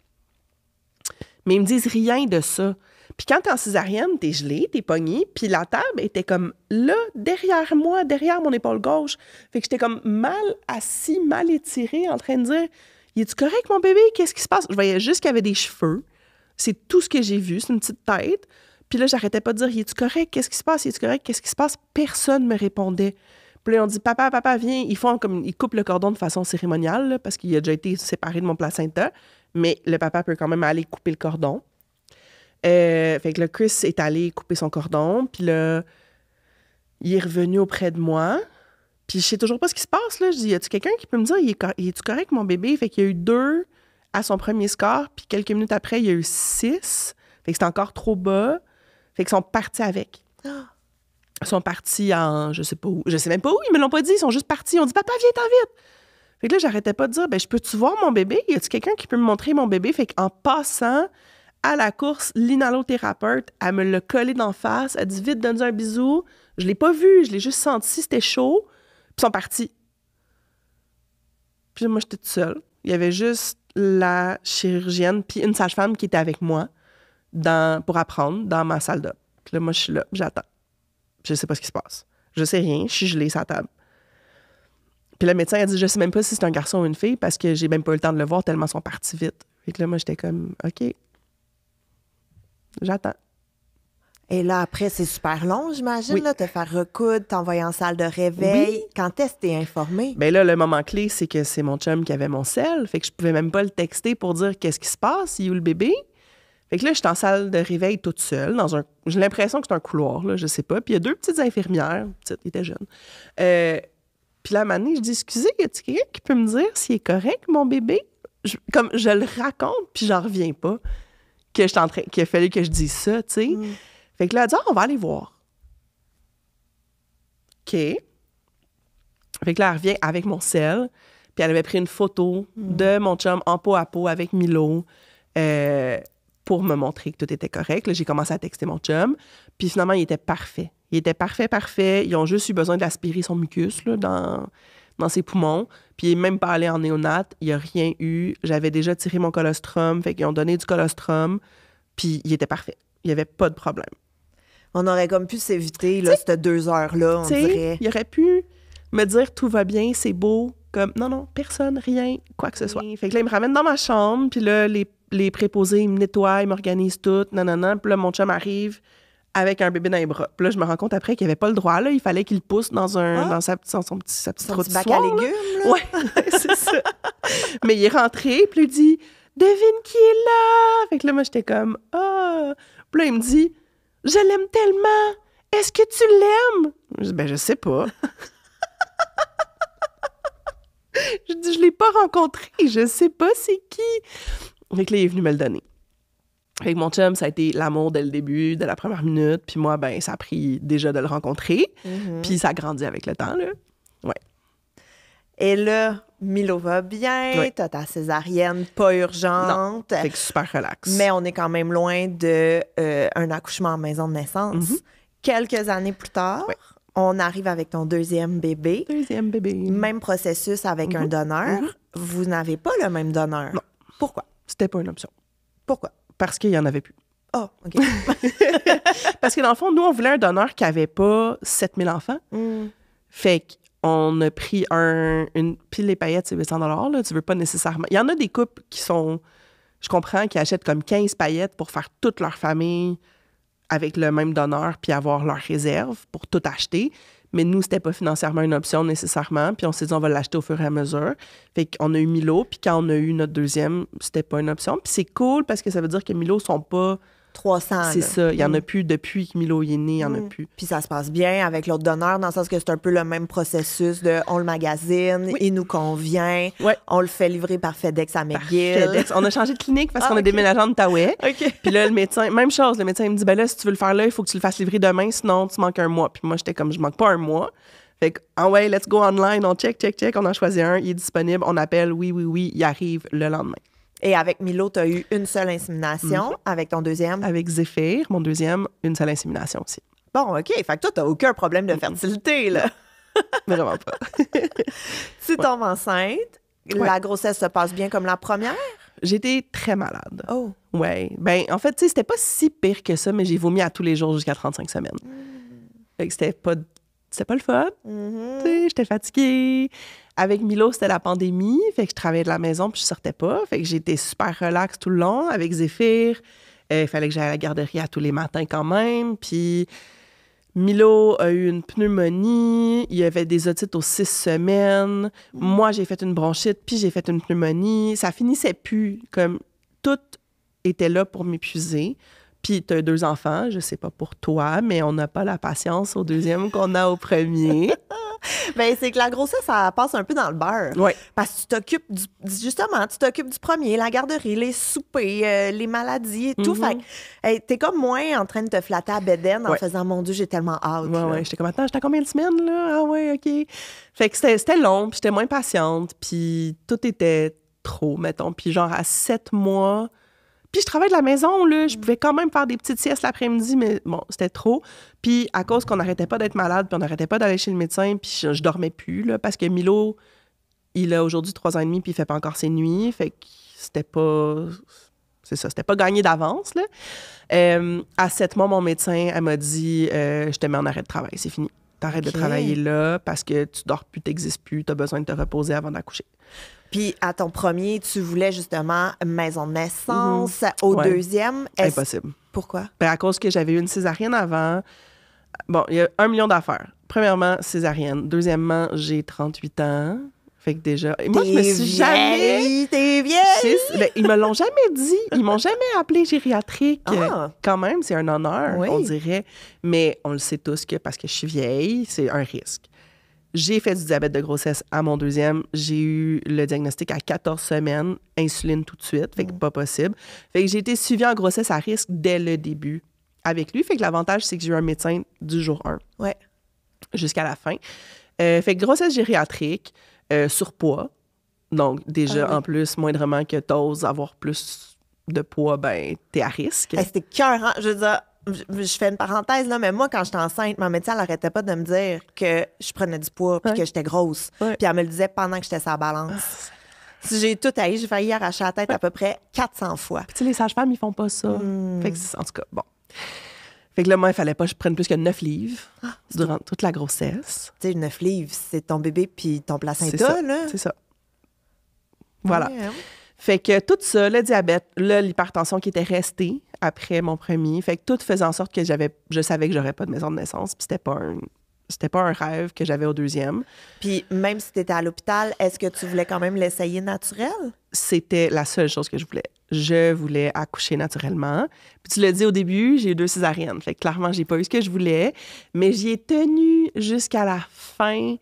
Mais ils me disent rien de ça. Puis quand t'es en césarienne, t'es gelé, t'es pogné, puis la table était comme là, derrière moi, derrière mon épaule gauche. Fait que j'étais comme mal assis, mal étiré, en train de dire « Il est-tu correct, mon bébé? Qu'est-ce qui se passe? » Je voyais juste qu'il y avait des cheveux. C'est tout ce que j'ai vu, c'est une petite tête. Puis là, j'arrêtais pas de dire « Il est-tu correct? Qu'est-ce qui se passe? Il est-tu correct? Qu'est-ce qui se passe? » Personne me répondait. Puis là, on dit « Papa, viens. » Ils coupent le cordon de façon cérémoniale, là, parce qu'il a déjà été séparé de mon placenta. Mais le papa peut quand même aller couper le cordon. Fait que là, Chris est allé couper son cordon, puis là, il est revenu auprès de moi, puis je sais toujours pas ce qui se passe, là. Je dis, y a-tu quelqu'un qui peut me dire, il est-tu correct, mon bébé? Fait qu'il y a eu 2 à son premier score, puis quelques minutes après, il y a eu 6. Fait que c'était encore trop bas. Fait qu'ils sont partis avec. Ils sont partis en, je sais pas où, je sais même pas où, ils me l'ont pas dit, ils sont juste partis. Ils ont dit, papa, viens-t'en vite! Fait que là, j'arrêtais pas de dire, je peux-tu voir mon bébé? Y a-tu quelqu'un qui peut me montrer mon bébé? Fait qu'en passant... À la course, l'inhalothérapeute, elle me l'a collé d'en face. Elle dit « Vite, donne-lui un bisou. » Je l'ai pas vu, je l'ai juste senti, c'était chaud. Puis ils sont partis. Puis moi, j'étais toute seule. Il y avait juste la chirurgienne puis une sage-femme qui était avec moi pour apprendre dans ma salle d'op. Puis là, moi, je suis là, j'attends. Je sais pas ce qui se passe. Je sais rien, je suis gelée sur la table. Puis le médecin a dit « Je sais même pas si c'est un garçon ou une fille parce que j'ai même pas eu le temps de le voir tellement ils sont partis vite. » Fait que là, moi, j'étais comme « OK. » J'attends. Et là, après, c'est super long, j'imagine, Oui. là, te faire recoudre, t'envoyer en salle de réveil. Oui. Quand est-ce que t'es informé? Bien là, le moment clé, c'est que c'est mon chum qui avait mon sel. Fait que je pouvais même pas le texter pour dire qu'est-ce qui se passe, il est où le bébé. Fait que là, j'étais en salle de réveil toute seule, j'ai l'impression que c'est un couloir, là, je sais pas. Puis il y a 2 petites infirmières, petites, ils étaient jeunes. Puis là, à un moment donné, je dis, excusez, y a-t-il quelqu'un qui peut me dire s'il est correct, mon bébé? Comme je le raconte, puis j'en reviens pas. Qu'il a fallu que je dise ça, tu sais. Fait que là, elle dit, on va aller voir. OK. Fait que là, elle revient avec mon sel, puis elle avait pris une photo de mon chum en peau à peau avec Milo pour me montrer que tout était correct. Là, j'ai commencé à texter mon chum, puis finalement, il était parfait. Il était parfait. Ils ont juste eu besoin d'aspirer son mucus là, dans ses poumons. Puis il n'est même pas allé en néonat. Il n'y a rien eu. J'avais déjà tiré mon colostrum. Fait qu'ils ont donné du colostrum. Puis il était parfait. Il n'y avait pas de problème. On aurait comme pu s'éviter là, cette 2 heures-là, on dirait. Il aurait pu me dire tout va bien, c'est beau. Comme non, personne, rien, quoi que ce soit. Fait que là, il me ramène dans ma chambre. Puis là, les préposés, ils me nettoient, ils m'organisent tout. Nanana. Puis là, mon chum arrive avec un bébé dans les bras. Puis là, je me rends compte après qu'il n'avait pas le droit. Là. Il fallait qu'il le pousse dans sa petite trou de bac à légumes, là. Ouais, c'est ça. Mais il est rentré, puis il dit « Devine qui est là! » Fait que là, moi, j'étais comme « Ah! » Puis là, il me dit « Je l'aime tellement! Est-ce que tu l'aimes? » Je dis « Ben, je sais pas. » Je dis « Je l'ai pas rencontré, je sais pas c'est qui. » Fait que là, il est venu me le donner. Fait que mon chum, ça a été l'amour dès le début, dès la première minute. Puis moi, ben, ça a pris déjà de le rencontrer. Puis ça a grandi avec le temps, là. Ouais. Et là, Milo va bien, Oui. t'as ta césarienne pas urgente. Fait que super relax. Mais on est quand même loin de un accouchement en maison de naissance. Quelques années plus tard, Oui. on arrive avec ton deuxième bébé. Deuxième bébé. Même processus avec un donneur. Vous n'avez pas le même donneur. Non. Pourquoi? C'était pas une option. Pourquoi? Parce qu'il y en avait plus. Oh, OK. Parce que dans le fond, nous, on voulait un donneur qui avait pas 7000 enfants. Fait qu'on a pris une pile les paillettes, c'est 800 là. Tu veux pas nécessairement... Il y en a des couples qui sont... Je comprends, qui achètent comme 15 paillettes pour faire toute leur famille avec le même donneur puis avoir leur réserve pour tout acheter. Mais nous, c'était pas financièrement une option nécessairement. Puis on s'est dit, on va l'acheter au fur et à mesure. Fait qu'on a eu Milo. Puis quand on a eu notre deuxième, c'était pas une option. Puis c'est cool parce que ça veut dire que Milo sont pas... 300. C'est là. ça. Il y en a plus depuis que Milo est né. Il y en a plus. Puis ça se passe bien avec l'autre donneur, dans le sens que c'est un peu le même processus de on le magasine, il nous convient, Ouais. on le fait livrer par FedEx à McGill. FedEx. On a changé de clinique parce qu'on a OK. déménagé en Outaouais. OK. Puis là, le médecin, même chose, le médecin il me dit, ben là, si tu veux le faire là, il faut que tu le fasses livrer demain, sinon tu manques un mois. Puis moi, j'étais comme, je manque pas un mois. Fait que, ah ouais, let's go online, on check, on en choisit un, il est disponible, on appelle, oui, il arrive le lendemain. Et avec Milo, tu as eu une seule insémination. Avec ton deuxième? Avec Zéphyr, mon deuxième, une seule insémination aussi. Bon, OK. Fait que toi, tu n'as aucun problème de fertilité, là. Vraiment pas. Tu tombes enceinte. La grossesse se passe bien comme la première? J'étais très malade. Oh. Ouais. Ben, en fait, tu sais, c'était pas si pire que ça, mais j'ai vomi à tous les jours jusqu'à 35 semaines. Fait que c'était pas le fun. Tu sais, j'étais fatiguée. Avec Milo, c'était la pandémie. Fait que je travaillais de la maison puis je sortais pas. Fait que j'étais super relax tout le long. Avec Zéphyr, il fallait que j'aille à la garderie à tous les matins quand même. Puis Milo a eu une pneumonie. Il y avait des otites aux 6 semaines. Moi, j'ai fait une bronchite puis j'ai fait une pneumonie. Ça finissait plus. Comme tout était là pour m'épuiser. Puis tu as 2 enfants, je sais pas pour toi, mais on n'a pas la patience au deuxième qu'on a au premier. Bien, c'est que la grossesse, ça passe un peu dans le beurre. Ouais. Parce que tu t'occupes du premier, la garderie, les soupers, les maladies et tout. Fait que hey, t'es comme moins en train de te flatter à bédaine en faisant « Mon Dieu, j'ai tellement hâte. » Ouais. J'étais comme, attends, j'étais à combien de semaines, là? Ah ouais, OK. Fait que c'était long, puis j'étais moins patiente, puis tout était trop, mettons. Puis genre, à 7 mois... Puis je travaille de la maison, là. Je pouvais quand même faire des petites siestes l'après-midi, mais bon, c'était trop. Puis à cause qu'on n'arrêtait pas d'être malade, puis on n'arrêtait pas d'aller chez le médecin, puis je dormais plus, là, parce que Milo, il a aujourd'hui 3 ans et demi, puis il fait pas encore ses nuits. Fait que c'était pas... C'est ça, c'était pas gagné d'avance, là. À 7 mois, mon médecin, elle m'a dit je te mets en arrêt de travail, c'est fini. T'arrêtes de travailler là parce que tu dors plus, t'existes plus, t'as besoin de te reposer avant d'accoucher. Puis à ton premier, tu voulais justement maison de naissance. Au deuxième, Impossible. Pourquoi? Ben, à cause que j'avais eu une césarienne avant. Bon, il y a 1 million d'affaires. Premièrement, césarienne. Deuxièmement, j'ai 38 ans. Fait que déjà... Et moi, je me suis jamais... T'es vieille! Ben, ils me l'ont jamais dit. Ils m'ont jamais appelé gériatrique. Ah. Quand même, c'est un honneur, Oui. on dirait. Mais on le sait tous que parce que je suis vieille, c'est un risque. J'ai fait du diabète de grossesse à mon deuxième. J'ai eu le diagnostic à 14 semaines, insuline tout de suite, fait que pas possible. Fait que j'ai été suivie en grossesse à risque dès le début avec lui. Fait que l'avantage, c'est que j'ai eu un médecin du jour 1 jusqu'à la fin. Fait que grossesse gériatrique, surpoids. Donc, déjà, en plus, moindrement que t'oses avoir plus de poids, ben, t'es à risque. Hey, c'était écœurant. Je veux dire, je fais une parenthèse, là, mais moi, quand j'étais enceinte, ma médecin, elle arrêtait pas de me dire que je prenais du poids puis que j'étais grosse. Ouais. Puis elle me le disait pendant que j'étais sur la balance. Si j'ai tout haï, j'ai failli arracher la tête à peu près 400 fois. Puis, tu sais, les sages-femmes, ils font pas ça. Fait que, en tout cas, bon. Fait que là, moi, il fallait pas que je prenne plus que 9 livres durant toute la grossesse. Tu sais, 9 livres, c'est ton bébé puis ton C'est placenta, ça. là. C'est ça. Voilà. Ouais. Fait que tout ça, le diabète, là, l'hypertension qui était restée après mon premier. Fait que tout faisait en sorte que je savais que j'aurais pas de maison de naissance. Puis c'était pas un rêve que j'avais au deuxième. Puis même si tu étais à l'hôpital, est-ce que tu voulais quand même l'essayer naturel? C'était la seule chose que je voulais. Je voulais accoucher naturellement. Puis tu l'as dit au début, j'ai eu 2 césariennes. Fait que clairement, j'ai pas eu ce que je voulais. Mais j'y ai tenu jusqu'à la fin.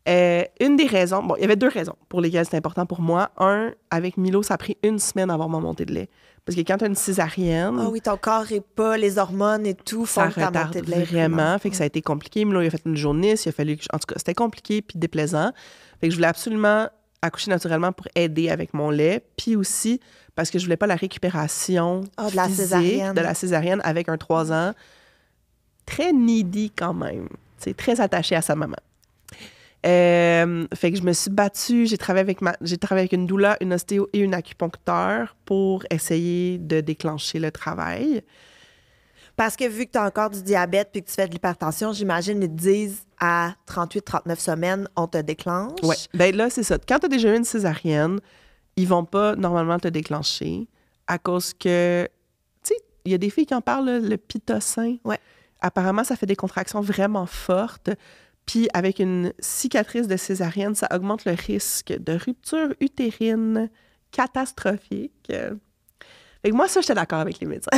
Une des raisons... Bon, il y avait 2 raisons pour lesquelles c'était important pour moi. Un, avec Milo, ça a pris 1 semaine à avoir ma montée de lait. Parce que quand tu as une césarienne... Ah oui, ton corps est pas... Les hormones et tout ça font que ta retarde montée de lait vraiment. Fait que ça a été compliqué. Milo, il a fait une jaunisse. Il a fallu que... En tout cas, c'était compliqué puis déplaisant. Fait que je voulais absolument accoucher naturellement pour aider avec mon lait. Puis aussi parce que je voulais pas la récupération de la césarienne. de la césarienne avec un 3 ans. Très needy quand même. C'est très attaché à sa maman. Fait que je me suis battue. J'ai travaillé avec une doula, une ostéo et une acupuncteur pour essayer de déclencher le travail. Parce que vu que tu as encore du diabète puis que tu fais de l'hypertension, j'imagine ils te disent à 38-39 semaines, on te déclenche. Oui. Ben là, c'est ça. Quand tu as déjà eu une césarienne, ils vont pas normalement te déclencher à cause que, tu sais, il y a des filles qui en parlent, là, le pitocin. Ouais. Apparemment, ça fait des contractions vraiment fortes. Puis avec une cicatrice de césarienne, ça augmente le risque de rupture utérine catastrophique. Fait que moi, ça, j'étais d'accord avec les médecins.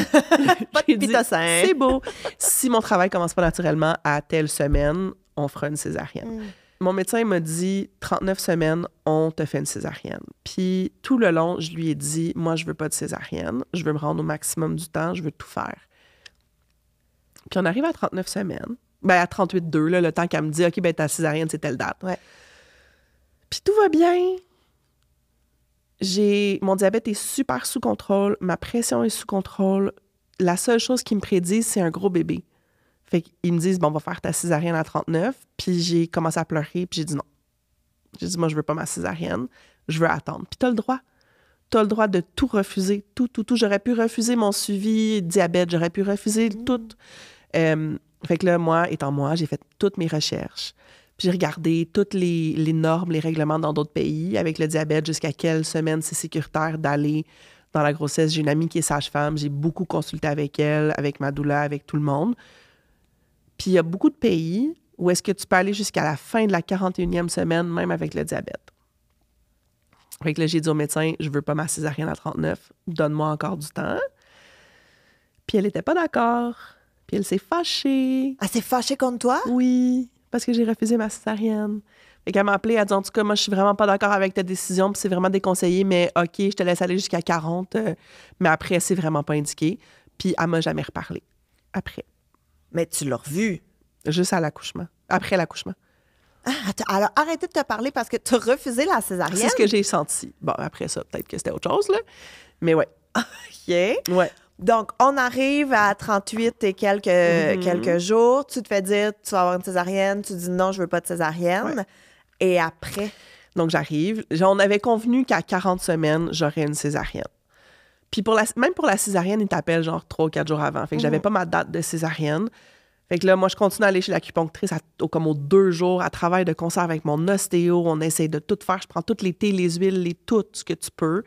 Pas de pitocin. C'est beau. Si mon travail commence pas naturellement à telle semaine, on fera une césarienne. Mon médecin m'a dit 39 semaines, on te fait une césarienne. Puis tout le long, je lui ai dit, moi, je veux pas de césarienne. Je veux me rendre au maximum du temps. Je veux tout faire. Puis on arrive à 39 semaines. Ben, à 38,2, là, le temps qu'elle me dit, OK, ben, ta césarienne, c'est telle date. Ouais. Puis tout va bien. Mon diabète est super sous contrôle. Ma pression est sous contrôle. La seule chose qu'ils me prédisent, c'est un gros bébé. Fait qu'ils me disent, bon, on va faire ta césarienne à 39. Puis j'ai commencé à pleurer, puis j'ai dit non. J'ai dit, moi, je veux pas ma césarienne. Je veux attendre. Puis t'as le droit. T'as le droit de tout refuser. Tout. J'aurais pu refuser mon suivi diabète. J'aurais pu refuser tout. Fait que là, moi, j'ai fait toutes mes recherches. Puis j'ai regardé toutes les normes, les règlements dans d'autres pays avec le diabète, jusqu'à quelle semaine c'est sécuritaire d'aller dans la grossesse. J'ai une amie qui est sage-femme. J'ai beaucoup consulté avec elle, avec ma doula, avec tout le monde. Puis il y a beaucoup de pays où est-ce que tu peux aller jusqu'à la fin de la 41e semaine, même avec le diabète. Fait que là, j'ai dit au médecin, je veux pas ma césarienne à 39. Donne-moi encore du temps. Puis elle était pas d'accord. Puis elle s'est fâchée. Elle s'est fâchée contre toi? Oui, parce que j'ai refusé ma césarienne. Fait qu'elle m'a appelée, elle a dit, en tout cas, moi, je suis vraiment pas d'accord avec ta décision, puis c'est vraiment déconseillé, mais OK, je te laisse aller jusqu'à 40, mais après, c'est vraiment pas indiqué. Puis elle m'a jamais reparlé. Après. Mais tu l'as revu. Juste à l'accouchement. Après l'accouchement. Ah, alors, arrêtez de te parler parce que tu as refusé la césarienne. C'est ce que j'ai senti. Bon, après ça, peut-être que c'était autre chose, là. Mais ouais. OK. Ouais. Donc, on arrive à 38 et quelques jours. Tu te fais dire, tu vas avoir une césarienne. Tu dis non, je veux pas de césarienne. Ouais. Et après? Donc, j'arrive. On avait convenu qu'à 40 semaines, j'aurais une césarienne. Puis même pour la césarienne, ils t'appellent genre 3 ou 4 jours avant. Fait que j'avais pas ma date de césarienne. Fait que là, moi, je continue à aller chez l'acupunctrice comme aux 2 jours, à travail de concert avec mon ostéo. On essaie de tout faire. Je prends toutes les thés, les huiles, tout ce que tu peux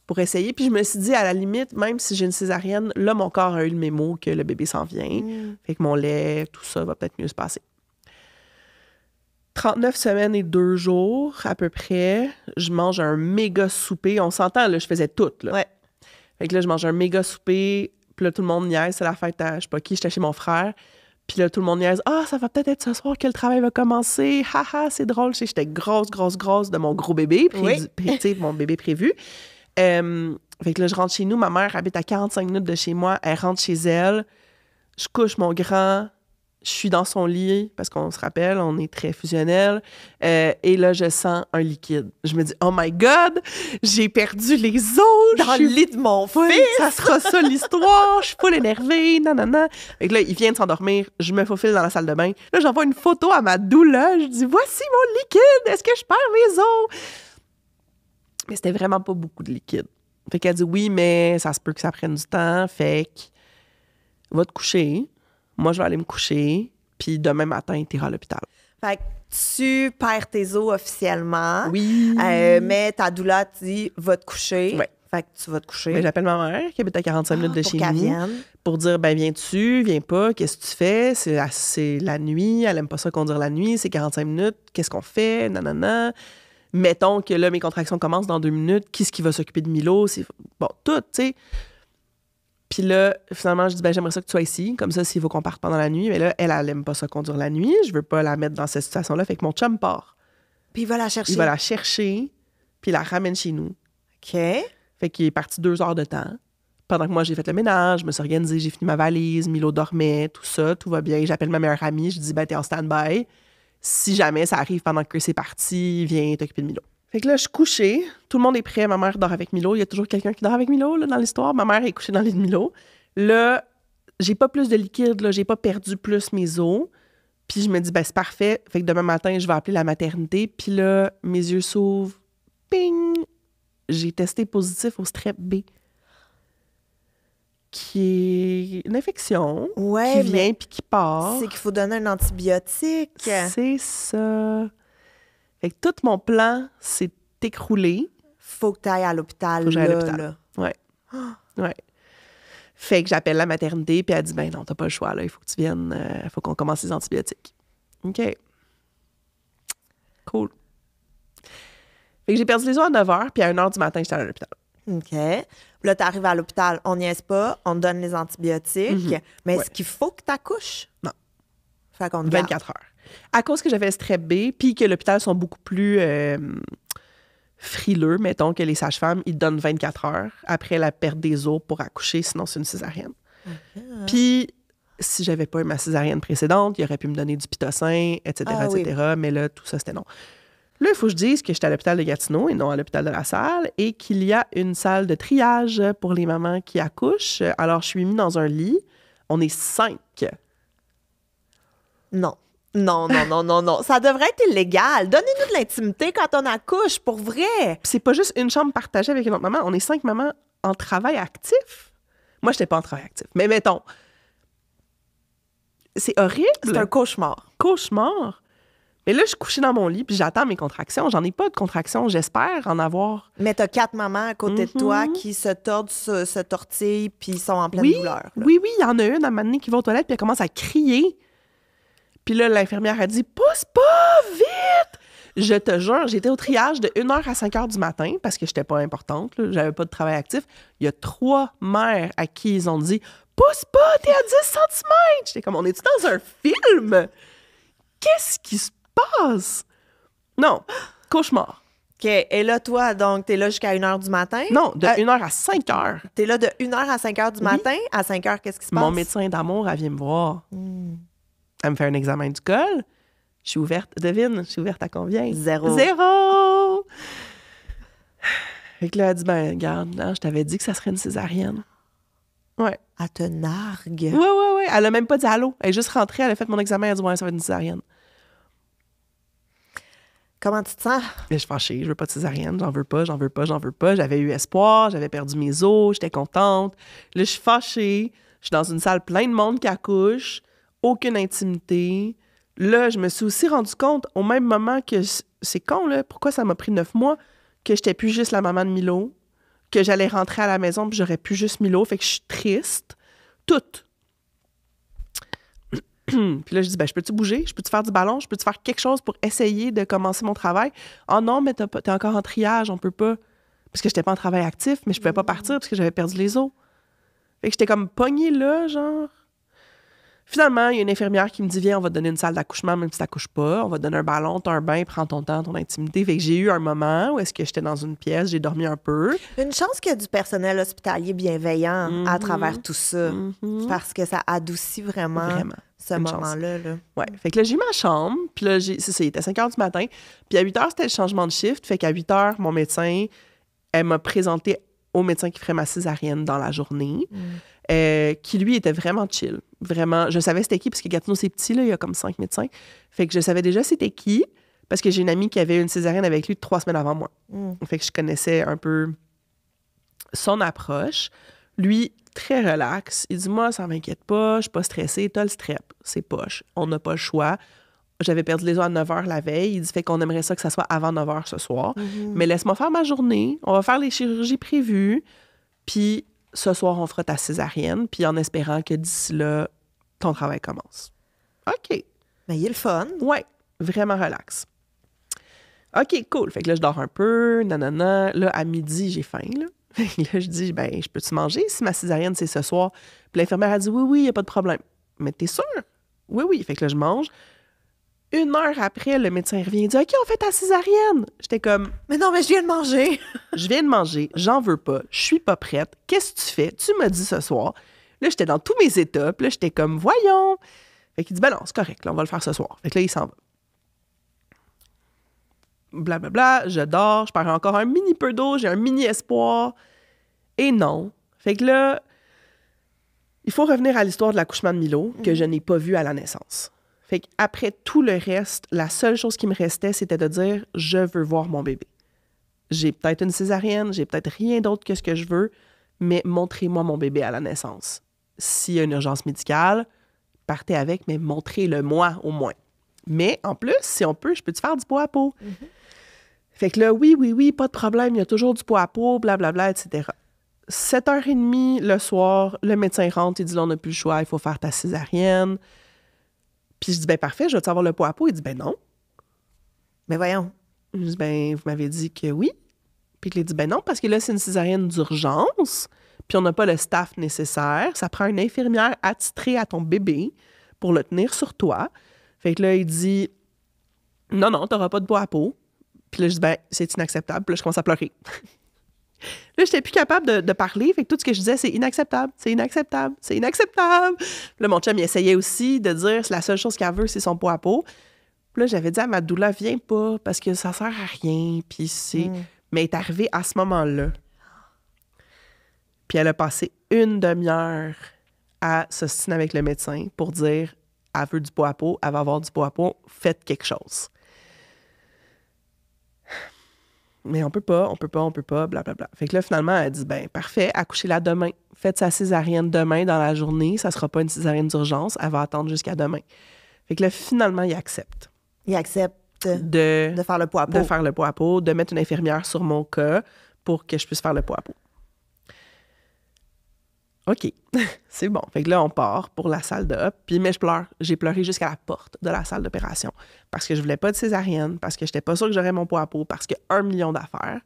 pour essayer. Puis je me suis dit, à la limite, même si j'ai une césarienne, là, mon corps a eu le mémo que le bébé s'en vient. Fait que mon lait, tout ça va peut-être mieux se passer. 39 semaines et 2 jours, à peu près. Je mange un méga souper. On s'entend, là, je faisais tout, là. Ouais. Fait que là, je mange un méga souper. Puis là, tout le monde niaise. C'est la fête à, je sais pas qui, j'étais chez mon frère. Puis là, tout le monde niaise. Ah, ça va peut-être être ce soir que le travail va commencer. Haha, c'est drôle. J'étais grosse de mon gros bébé. Tu sais, mon bébé prévu. Fait que là, je rentre chez nous. Ma mère habite à 45 minutes de chez moi. Elle rentre chez elle. Je couche mon grand. Je suis dans son lit, parce qu'on se rappelle, on est très fusionnel. Et là, je sens un liquide. Je me dis, oh my God, j'ai perdu les os. Dans le lit de mon fils. Ça sera ça l'histoire. Je suis full énervée. Nanana. Fait que là, il vient de s'endormir. Je me faufile dans la salle de bain. Là, j'envoie une photo à ma doula. Je dis, voici mon liquide. Est-ce que je perds mes os? Mais c'était vraiment pas beaucoup de liquide. Fait qu'elle dit, oui, mais ça se peut que ça prenne du temps. Fait que, va te coucher. Moi, je vais aller me coucher, puis demain matin, tu iras à l'hôpital. Fait que tu perds tes os officiellement. Oui. Mais ta doula te dit, va te coucher. Ouais. Fait que tu vas te coucher. Ben, j'appelle ma mère, qui habite à 45 minutes de pour chez qu'elle nous, vienne. pour dire, ben viens-tu, viens pas, qu'est-ce que tu fais? C'est la nuit, elle aime pas ça conduire la nuit, c'est 45 minutes, qu'est-ce qu'on fait? Nanana. Mettons que là, mes contractions commencent dans 2 minutes, qui est-ce qui va s'occuper de Milo? Bon, tout, tu sais. Puis là, finalement, je dis, ben j'aimerais ça que tu sois ici, comme ça, s'il faut qu'on parte pendant la nuit. Mais là, elle aime pas ça conduire la nuit, je veux pas la mettre dans cette situation-là, fait que mon chum part. Puis il va la chercher. Il va la chercher, puis il la ramène chez nous. OK. Fait qu'il est parti 2 heures de temps. Pendant que moi, j'ai fait le ménage, je me suis organisée, j'ai fini ma valise, Milo dormait, tout ça, tout va bien. J'appelle ma meilleure amie, je dis, ben, t'es en stand-by. Si jamais ça arrive pendant que c'est parti, viens t'occuper de Milo. Fait que là, je suis couchée, tout le monde est prêt, ma mère dort avec Milo. Il y a toujours quelqu'un qui dort avec Milo, là, dans l'histoire. Ma mère est couchée dans le lit de Milo. Là, j'ai pas plus de liquide, là, j'ai pas perdu plus mes os. Puis je me dis, ben, c'est parfait. Fait que demain matin, je vais appeler la maternité. Puis là, mes yeux s'ouvrent. Ping! J'ai testé positif au strep B, qui est une infection Ouais, qui vient puis qui part. c'est qu'il faut donner un antibiotique. C'est ça. Fait que tout mon plan s'est écroulé. Faut que tu ailles à l'hôpital. Faut que j'aille à là, l'hôpital. là. Ouais. Ouais. Fait que j'appelle la maternité puis elle dit, ben non, t'as pas le choix, là. Il faut que tu viennes. Il faut qu'on commence les antibiotiques. OK. Cool. Fait que j'ai perdu les os à 9 h, puis à 1 h du matin, j'étais à l'hôpital. OK. Puis là, tu arrives à l'hôpital, on niaise pas, on te donne les antibiotiques. Mais Ouais. est-ce qu'il faut que tu accouches? Non. Fait qu'on te garde. 24 heures. À cause que j'avais le strep B, puis que l'hôpital sont beaucoup plus frileux, mettons, que les sages-femmes, ils te donnent 24 heures après la perte des os pour accoucher, sinon c'est une césarienne. Puis, si j'avais pas eu ma césarienne précédente, il aurait pu me donner du pitocin, etc., Ah oui. etc., mais là, tout ça, c'était non. Là, il faut que je dise que j'étais à l'hôpital de Gatineau et non à l'hôpital de La Salle et qu'il y a une salle de triage pour les mamans qui accouchent. Alors, je suis mise dans un lit. On est 5. Non. Non, non, non, non, non. Ça devrait être illégal. Donnez-nous de l'intimité quand on accouche, pour vrai. Puis c'est pas juste une chambre partagée avec une autre maman. On est 5 mamans en travail actif. Moi, je n'étais pas en travail actif. Mais mettons, c'est horrible. C'est un cauchemar. Cauchemar. Mais là, je suis couchée dans mon lit, puis j'attends mes contractions. J'en ai pas de contractions. J'espère en avoir. Mais t'as 4 mamans à côté de toi qui se tordent, se tortillent, puis sont en pleine Oui, douleur. Là. oui, oui. Il y en a une à un moment donné qui va aux toilettes, puis elle commence à crier. Puis là, l'infirmière a dit « Pousse pas, vite! » Je te jure, j'étais au triage de 1 h à 5 h du matin parce que j'étais pas importante, là, j'avais pas de travail actif. Il y a 3 mères à qui ils ont dit « Pousse pas, t'es à 10 cm! » J'étais comme « On est-tu dans un film? Qu'est-ce qui se passe? » Non, cauchemar. OK. Et là, toi, donc, t'es là jusqu'à 1 h du matin? Non, de 1 h à 5 h. T'es là de 1 h à 5 h du matin? À 5 h, qu'est-ce qui se passe? Mon médecin d'amour, elle vient me voir. Elle me fait un examen du col. Je suis ouverte. Devine, je suis ouverte à combien? 0. 0! Fait que là, elle dit, ben, regarde, hein, je t'avais dit que ça serait une césarienne. Ouais. Elle te nargue. Ouais. Elle a même pas dit allô. Elle est juste rentrée, elle a fait mon examen, elle a dit, ouais, ça va être une césarienne. Comment tu te sens? Mais je suis fâchée, je veux pas de césarienne, j'en veux pas. J'avais eu espoir, j'avais perdu mes os, j'étais contente. Là, je suis fâchée, je suis dans une salle plein de monde qui accouche, aucune intimité. Là, je me suis aussi rendu compte, au même moment que c'est con, là, pourquoi ça m'a pris 9 mois, que j'étais plus juste la maman de Milo, que j'allais rentrer à la maison puis j'aurais plus juste Milo, fait que je suis triste. Toute. Puis là, je dis, ben, je peux-tu bouger? Je peux-tu faire du ballon? Je peux-tu faire quelque chose pour essayer de commencer mon travail? Ah non, mais t'es encore en triage, on peut pas. Parce que j'étais pas en travail actif, mais je pouvais pas partir parce que j'avais perdu les os. Fait que j'étais comme pognée là, genre. Finalement, il y a une infirmière qui me dit, viens, on va te donner une salle d'accouchement, même si t'accouches pas. On va te donner un ballon, t'as un bain, prends ton temps, ton intimité. Fait que j'ai eu un moment où est-ce que j'étais dans une pièce, j'ai dormi un peu. Une chance qu'il y a du personnel hospitalier bienveillant à travers tout ça. Parce que ça adoucit vraiment ce Une moment-là. Là. Ouais. Fait que là, j'ai eu ma chambre. Puis là, c'est ça, il était 5 h du matin. Puis à 8 h, c'était le changement de shift. Fait qu'à 8 h, mon médecin, elle m'a présenté au médecin qui ferait ma césarienne dans la journée. Qui, lui, était vraiment chill. Vraiment. Je savais c'était qui, parce que Gatineau, c'est petit, là, il y a comme 5 médecins. Fait que je savais déjà c'était qui, parce que j'ai une amie qui avait une césarienne avec lui 3 semaines avant moi. Fait que je connaissais un peu son approche. Lui, très relax. Il dit, moi, ça m'inquiète pas, je suis pas stressée, t'as le strep, c'est poche. On n'a pas le choix. j'avais perdu les os à 9 h la veille. Il dit, fait qu'on aimerait ça que ça soit avant 9 h ce soir. Mais laisse-moi faire ma journée. On va faire les chirurgies prévues. Puis ce soir, on fera ta césarienne. Puis en espérant que d'ici là, ton travail commence. OK. Mais il est le fun. Ouais, vraiment relax. OK, cool. Fait que là, je dors un peu, nanana. Là, à midi, j'ai faim, là. Fait que là, je dis, ben, je peux-tu manger si ma césarienne, c'est ce soir? Puis l'infirmière a dit, oui, il n'y a pas de problème. Mais t'es sûre? Oui. Fait que là, je mange. 1 heure après, le médecin revient et dit, OK, on fait ta césarienne. J'étais comme, mais non, mais je viens de manger. je viens de manger, j'en veux pas, je suis pas prête. Qu'est-ce que tu fais? Tu m'as dit ce soir. Là, j'étais dans tous mes états. Puis là, j'étais comme, voyons. Fait qu'il dit, ben non, c'est correct, là, on va le faire ce soir. Fait que là, il s'en va. Blablabla, je dors, je perds encore un mini peu d'eau, j'ai un mini espoir. Et non. Fait que là, il faut revenir à l'histoire de l'accouchement de Milo, que je n'ai pas vu à la naissance. Fait qu'après tout le reste, la seule chose qui me restait, c'était de dire, je veux voir mon bébé. J'ai peut-être une césarienne, j'ai peut-être rien d'autre que ce que je veux, mais montrez-moi mon bébé à la naissance. S'il y a une urgence médicale, partez avec, mais montrez-le-moi au moins. Mais en plus, si on peut, je peux-tu faire du pot à pot? Fait que là, oui, pas de problème, il y a toujours du pot à pot, blablabla, etc. 7h30 le soir, le médecin rentre, il dit là, on n'a plus le choix, il faut faire ta césarienne. Puis je dis, ben parfait, je vais-tu avoir le pot à pot? Il dit, ben non. Mais voyons. Je dis, ben vous m'avez dit que oui. Puis il dit, ben non, parce que là, c'est une césarienne d'urgence, puis on n'a pas le staff nécessaire. Ça prend une infirmière attitrée à ton bébé pour le tenir sur toi. Fait que là, il dit, non, t'auras pas de pot à pot. Puis là, je dis, ben, c'est inacceptable. Puis là, je commence à pleurer. Là, j'étais plus capable de parler. Fait que tout ce que je disais, c'est inacceptable, c'est inacceptable, c'est inacceptable. Puis là, mon chum, il essayait aussi de dire, c'est la seule chose qu'elle veut, c'est son pot à pot. Puis là, j'avais dit à ma doula, viens pas, parce que ça sert à rien. Puis c'est... Mais elle est arrivée à ce moment-là. Puis elle a passé 1 demi-heure à s'ostiner avec le médecin pour dire, elle veut du pot à pot, elle va avoir du pot à pot, faites quelque chose. Mais on peut pas, blablabla. Fait que là, finalement, elle dit, ben parfait, accouchez-la demain. Faites sa césarienne demain dans la journée. Ça sera pas une césarienne d'urgence. Elle va attendre jusqu'à demain. Fait que là, finalement, il accepte. Il accepte de faire le pot à pot. De faire le pot à pot, de mettre une infirmière sur mon cas pour que je puisse faire le pot à pot. OK, c'est bon. Fait que là, on part pour la salle d'op. Puis, mais je pleure. J'ai pleuré jusqu'à la porte de la salle d'opération parce que je voulais pas de césarienne, parce que j'étais pas sûre que j'aurais mon pot à pot, parce que 1 million d'affaires.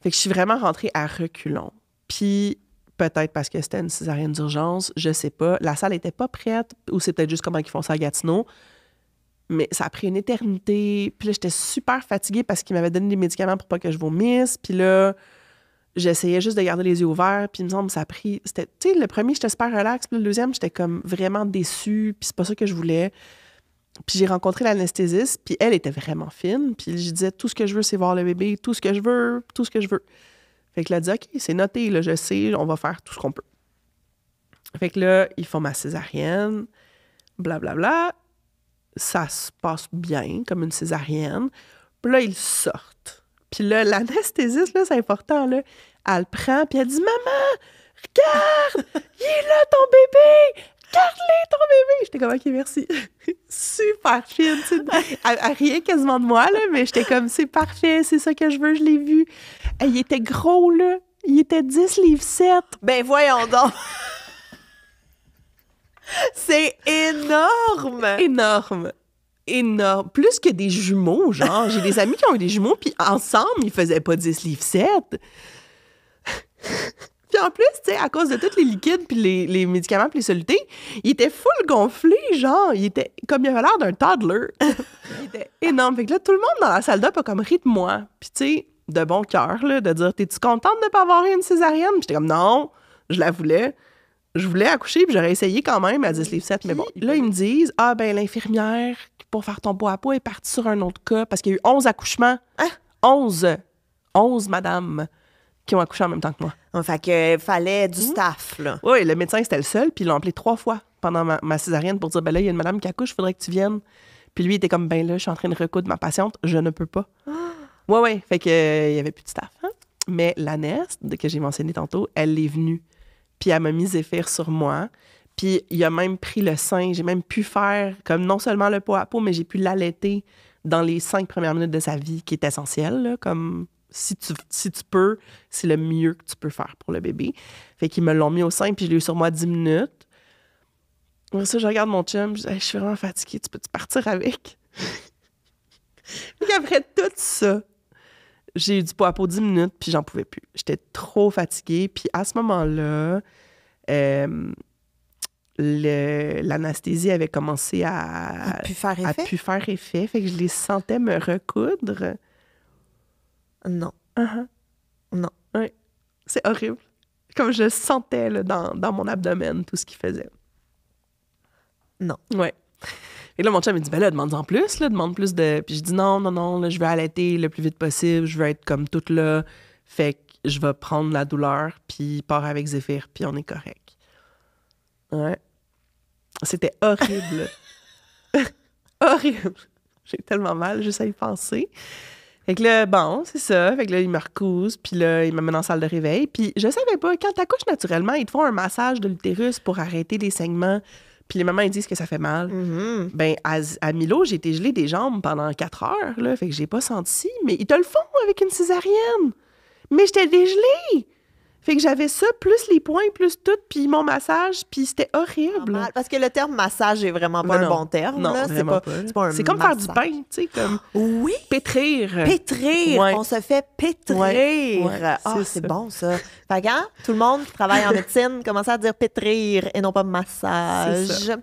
Fait que je suis vraiment rentrée à reculons. Puis, peut-être parce que c'était une césarienne d'urgence, je sais pas. La salle était pas prête, ou c'est peut-être juste comment ils font ça à Gatineau. Mais ça a pris une éternité. Puis là, j'étais super fatiguée parce qu'ils m'avaient donné des médicaments pour pas que je vomisse. Puis là, j'essayais juste de garder les yeux ouverts, puis il me semble que ça a pris... Tu sais, le premier, j'étais super relax, puis le deuxième, j'étais comme vraiment déçue, puis c'est pas ça que je voulais. Puis j'ai rencontré l'anesthésiste, puis elle était vraiment fine, puis je disais, tout ce que je veux, c'est voir le bébé, tout ce que je veux. Fait que là, elle dit, OK, c'est noté, là, je sais, on va faire tout ce qu'on peut. Fait que là, ils font ma césarienne, blablabla. Ça se passe bien, comme une césarienne. Puis là, ils sortent. Puis là, l'anesthésiste, là, c'est important, là, elle le prend, puis elle dit, « Maman, regarde! Il est là, ton bébé! Regarde-le, ton bébé! » J'étais comme, « OK, merci. » Super fine, tu sais. Elle riait quasiment de moi, là, mais j'étais comme, « C'est parfait, c'est ça que je veux, je l'ai vu. » Il était gros, là. Il était 10 livres 7. Ben voyons donc! C'est énorme! Énorme. Plus que des jumeaux, genre. J'ai des amis qui ont eu des jumeaux, puis ensemble, ils faisaient pas 10 livres 7. Puis en plus, tu sais, à cause de tous les liquides, puis les médicaments, puis les solutés, il était full gonflé, genre. Il était comme il avait l'air d'un toddler. Il était énorme. Fait que là, tout le monde dans la salle d'op a comme ri de moi. Puis tu sais, de bon cœur, là, de dire, t'es-tu contente de pas avoir eu une césarienne? Puis j'étais comme, non, je la voulais. Je voulais accoucher, puis j'aurais essayé quand même à 10 livres 7. Mais bon, là, ils me disent, ah, ben l'infirmière, pour faire ton pot à pot, est partie sur un autre cas, parce qu'il y a eu 11 accouchements. Hein? 11 madames qui ont accouché en même temps que moi. Fait que fallait du staff, là. Oui, le médecin, c'était le seul, puis ils l'ont appelé 3 fois pendant ma césarienne pour dire, ben là, il y a une madame qui accouche, il faudrait que tu viennes. Puis lui, il était comme, ben là, je suis en train de recoudre ma patiente, je ne peux pas. Ouais, fait que il y avait plus de staff. Hein? Mais l'anest, que j'ai mentionné tantôt, elle est venue. Puis elle m'a mis Zéphyr sur moi. Puis il a même pris le sein. J'ai même pu faire comme non seulement le pot à pot, mais j'ai pu l'allaiter dans les 5 premières minutes de sa vie, qui est essentiel, là, comme si tu peux, c'est le mieux que tu peux faire pour le bébé. Fait qu'ils me l'ont mis au sein, puis je l'ai eu sur moi 10 minutes. Après ça, je regarde mon chum, je dis hey, « Je suis vraiment fatiguée, tu peux-tu partir avec? » Puis après tout ça, j'ai eu du pot à pot 10 minutes, puis j'en pouvais plus. J'étais trop fatiguée. Puis à ce moment-là, l'anesthésie avait commencé à pu faire effet. pu faire effet. Fait que je les sentais me recoudre. Non. Non. Oui. C'est horrible. Comme je sentais là, dans mon abdomen tout ce qu'il faisait. Non. Ouais. Et là, mon chum, il dit, ben là, demande-en plus, là, demande plus de... Puis je dis, non, là, je veux allaiter le plus vite possible, je veux être comme toute là. Fait que je vais prendre la douleur, puis part avec Zéphyr, puis on est correct. Ouais. C'était horrible. Horrible. J'ai tellement mal juste à y penser. Fait que là, bon, c'est ça. Fait que là, il me recouse, puis là, il me met en salle de réveil. Puis je savais pas, quand t'accouches naturellement, ils te font un massage de l'utérus pour arrêter les saignements. Puis les mamans, ils disent que ça fait mal. Mm-hmm. Ben, à Milo, j'ai été gelée des jambes pendant 4 heures, là. Fait que j'ai pas senti. Mais ils te le font avec une césarienne. Mais j'étais dégelée. Fait que j'avais ça, plus les poings, plus tout, puis mon massage, puis c'était horrible. Normal, parce que le terme massage est vraiment pas un bon terme. Non, là. vraiment pas. C'est pas un c'est comme massage. faire du pain, tu sais, comme Oui! pétrir. Pétrir! Ouais. On se fait pétrir! Ouais, Ah, c'est c'est ça. bon, ça. Fait que, hein, tout le monde qui travaille en médecine commence à dire pétrir et non pas massage. C'est ça.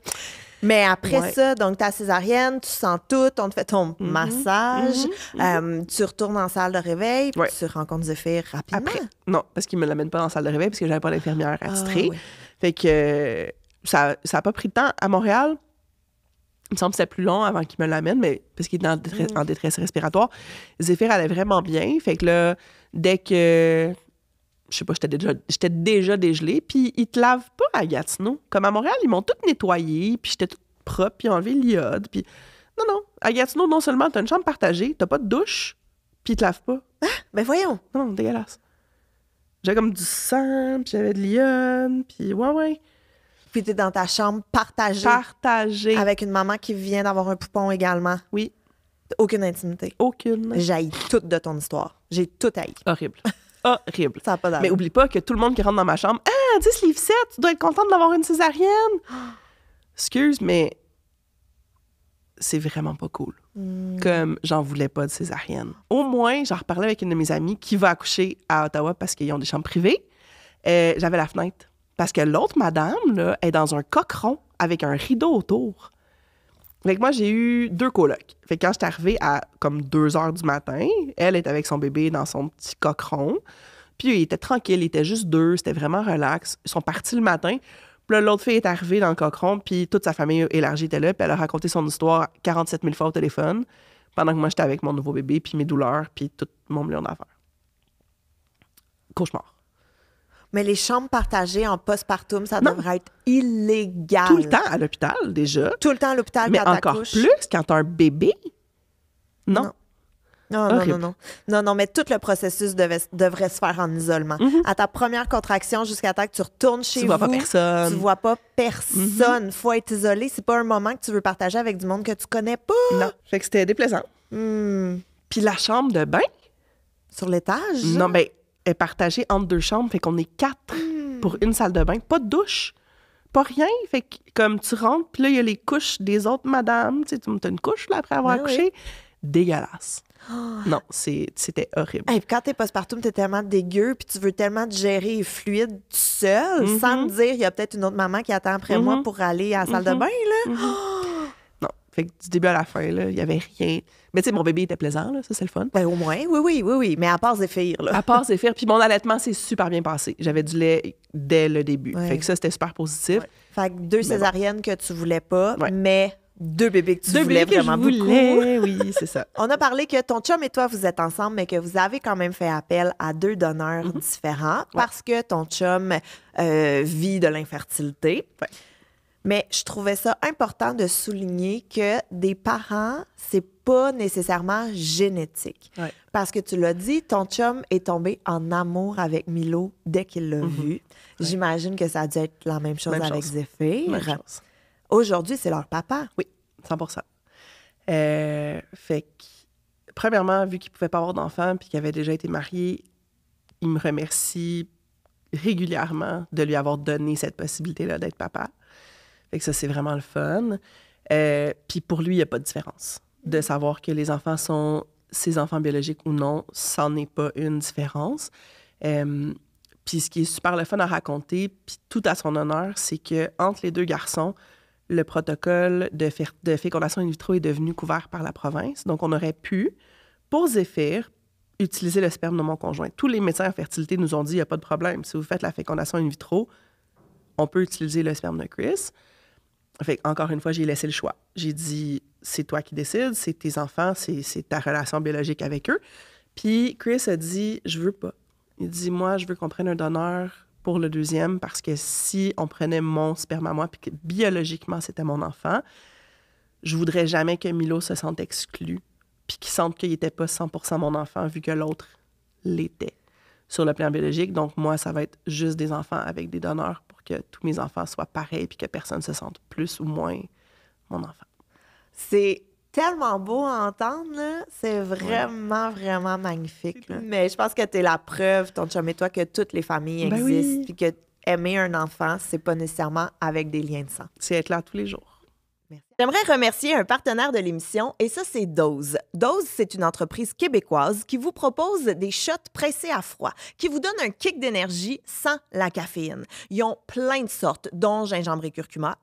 Mais après Ouais. ça, donc ta césarienne, tu sens tout, on te fait ton massage, tu retournes en salle de réveil, puis Ouais. tu rencontres Zéphyr rapidement. Après, non, parce qu'il me l'amène pas dans la salle de réveil parce que j'avais pas d'infirmière attitrée. oui. Fait que ça a pas pris de temps. À Montréal, il me semble que c'était plus long avant qu'il me l'amène, mais parce qu'il était en détresse respiratoire. Zéphyr allait vraiment bien. Fait que là, dès que... Je sais pas, j'étais déjà dégelée. Puis ils te lavent pas à Gatineau. Comme à Montréal, ils m'ont tout nettoyé, puis j'étais toute propre, puis enlevé l'iode. Puis non. À Gatineau, non seulement t'as une chambre partagée, t'as pas de douche, puis ils te lavent pas. Ben voyons! Non, dégueulasse. J'avais comme du sang, puis j'avais de l'iode, puis ouais. Puis t'es dans ta chambre partagée Partagé. avec une maman qui vient d'avoir un poupon également. Oui, Aucune intimité. aucune. J'haïs tout de ton histoire. J'ai tout haï. Horrible. Horrible. Ça n'a pas d'allure. Mais oublie pas que tout le monde qui rentre dans ma chambre, « Ah, 10 livres 7, tu dois être contente d'avoir une césarienne! » Excuse, mais c'est vraiment pas cool. Comme j'en voulais pas de césarienne. Au moins, j'en reparlais avec une de mes amies qui va accoucher à Ottawa parce qu'ils ont des chambres privées. J'avais la fenêtre. Parce que l'autre madame, là, est dans un coqueron avec un rideau autour. Fait que moi, j'ai eu 2 colocs. Fait que quand j'étais arrivée à comme 2 heures du matin, elle est avec son bébé dans son petit coqueron. Puis il était tranquille, il était juste 2, c'était vraiment relax. Ils sont partis le matin. Puis là, l'autre fille est arrivée dans le coqueron, puis toute sa famille élargie était là, puis elle a raconté son histoire 47 000 fois au téléphone, pendant que moi, j'étais avec mon nouveau bébé, puis mes douleurs, puis tout mon million d'affaires. Cauchemar. Mais les chambres partagées en postpartum, ça Non. devrait être illégal. Tout le temps à l'hôpital, déjà. Tout le temps à l'hôpital Mais quand encore t'accouches. plus quand t'as un bébé. Non. Non. Non, mais tout le processus devrait se faire en isolement. À ta première contraction, jusqu'à temps que tu retournes chez Tu vous. vois pas personne. Tu vois pas personne. Faut être isolé. C'est pas un moment que tu veux partager avec du monde que tu connais pas. Non. Fait que c'était déplaisant. Puis la chambre de bain, Sur l'étage? non, ben, est partagée entre 2 chambres, fait qu'on est 4 pour une salle de bain. Pas de douche, pas rien. Fait que comme tu rentres, puis là, il y a les couches des autres madames. Tu sais, t'as une couche là, après avoir Ben accouché. Dégueulasse. Non, c'était horrible. Et puis quand t'es postpartum, t'es tellement dégueu, puis tu veux tellement te gérer les fluides tout seul, sans te dire, il y a peut-être une autre maman qui attend après moi pour aller à la salle de bain, là. Non, fait que du début à la fin, là, il y avait rien. Mais tu sais, mon bébé était plaisant, là, ça, c'est le fun. Ben au moins, oui. Mais à part Zéphyr, là. À part Zéphyr, puis mon allaitement s'est super bien passé. J'avais du lait dès le début. Ouais. Fait que ça, c'était super positif. Ouais. Fait que 2 césariennes que tu voulais pas, Ouais. mais 2 bébés que tu 2 voulais bébés que vraiment je beaucoup. voulais, oui, c'est ça. On a parlé que ton chum et toi, vous êtes ensemble, mais que vous avez quand même fait appel à 2 donneurs différents parce que ton chum vit de l'infertilité. Ouais. Mais je trouvais ça important de souligner que des parents, c'est pas nécessairement génétique. Ouais. Parce que tu l'as dit, ton chum est tombé en amour avec Milo dès qu'il l'a vu. Ouais. J'imagine que ça a dû être la même chose Même avec chose. Zéphyr. Même chose. Aujourd'hui, c'est leur papa. Oui, 100%. Fait que, premièrement, vu qu'il ne pouvait pas avoir d'enfant puis qu'il avait déjà été marié, il me remercie régulièrement de lui avoir donné cette possibilité-là d'être papa. Fait que ça, c'est vraiment le fun. Puis pour lui, il n'y a pas de différence. De savoir que les enfants sont ses enfants biologiques ou non, ça n'en est pas une différence. Puis ce qui est super le fun à raconter, puis tout à son honneur, c'est qu'entre les deux garçons, le protocole de fécondation in vitro est devenu couvert par la province. Donc, on aurait pu, pour Zéphyr, utiliser le sperme de mon conjoint. Tous les médecins en fertilité nous ont dit, il n'y a pas de problème. Si vous faites la fécondation in vitro, on peut utiliser le sperme de Chris. Fait encore une fois, j'ai laissé le choix. J'ai dit, c'est toi qui décides, c'est tes enfants, c'est ta relation biologique avec eux. Puis Chris a dit, je veux pas. Il dit, moi, je veux qu'on prenne un donneur pour le deuxième parce que si on prenait mon sperme à moi puis que biologiquement, c'était mon enfant, je voudrais jamais que Milo se sente exclu puis qu'il sente qu'il n'était pas 100% mon enfant vu que l'autre l'était sur le plan biologique. Donc, moi, ça va être juste des enfants avec des donneurs pour que tous mes enfants soient pareils puis que personne se sente plus ou moins mon enfant. C'est tellement beau à entendre, là. C'est vraiment, vraiment magnifique. Là. Mais je pense que tu es la preuve, ton chum et toi, que toutes les familles Ben existent. oui. Puis que aimer un enfant, c'est pas nécessairement avec des liens de sang. C'est être là tous les jours. Merci. J'aimerais remercier un partenaire de l'émission, et ça, c'est Dose. Dose, c'est une entreprise québécoise qui vous propose des shots pressés à froid, qui vous donnent un kick d'énergie sans la caféine. Ils ont plein de sortes, dont gingembre et curcuma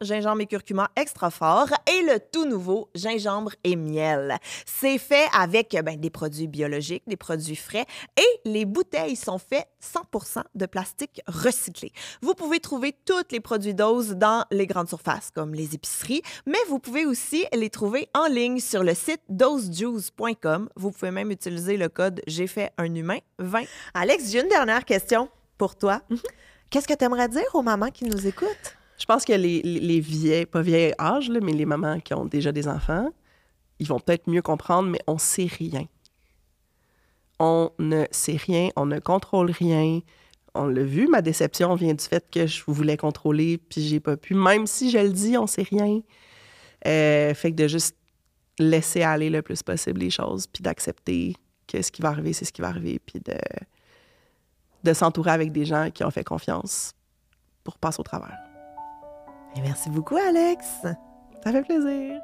extra fort et le tout nouveau gingembre et miel. C'est fait avec des produits biologiques, des produits frais, et les bouteilles sont faites 100% de plastique recyclé. Vous pouvez trouver tous les produits Dose dans les grandes surfaces, comme les épiceries, mais vous pouvez aussi les trouver en ligne sur le site dosejuice.com. Vous pouvez même utiliser le code J'ai fait un humain 20. Alex, j'ai une dernière question pour toi. Qu'est-ce que tu aimerais dire aux mamans qui nous écoutent? Je pense que les vieilles, pas vieilles âges, là, mais les mamans qui ont déjà des enfants, ils vont peut-être mieux comprendre, mais on sait rien. On ne sait rien, on ne contrôle rien. On l'a vu, ma déception vient du fait que je voulais contrôler puis j'ai pas pu. Même si je le dis, on sait rien. Fait que de juste laisser aller le plus possible les choses puis d'accepter que ce qui va arriver, c'est ce qui va arriver puis de s'entourer avec des gens qui ont fait confiance pour passer au travers. Et merci beaucoup, Alex. Ça fait plaisir.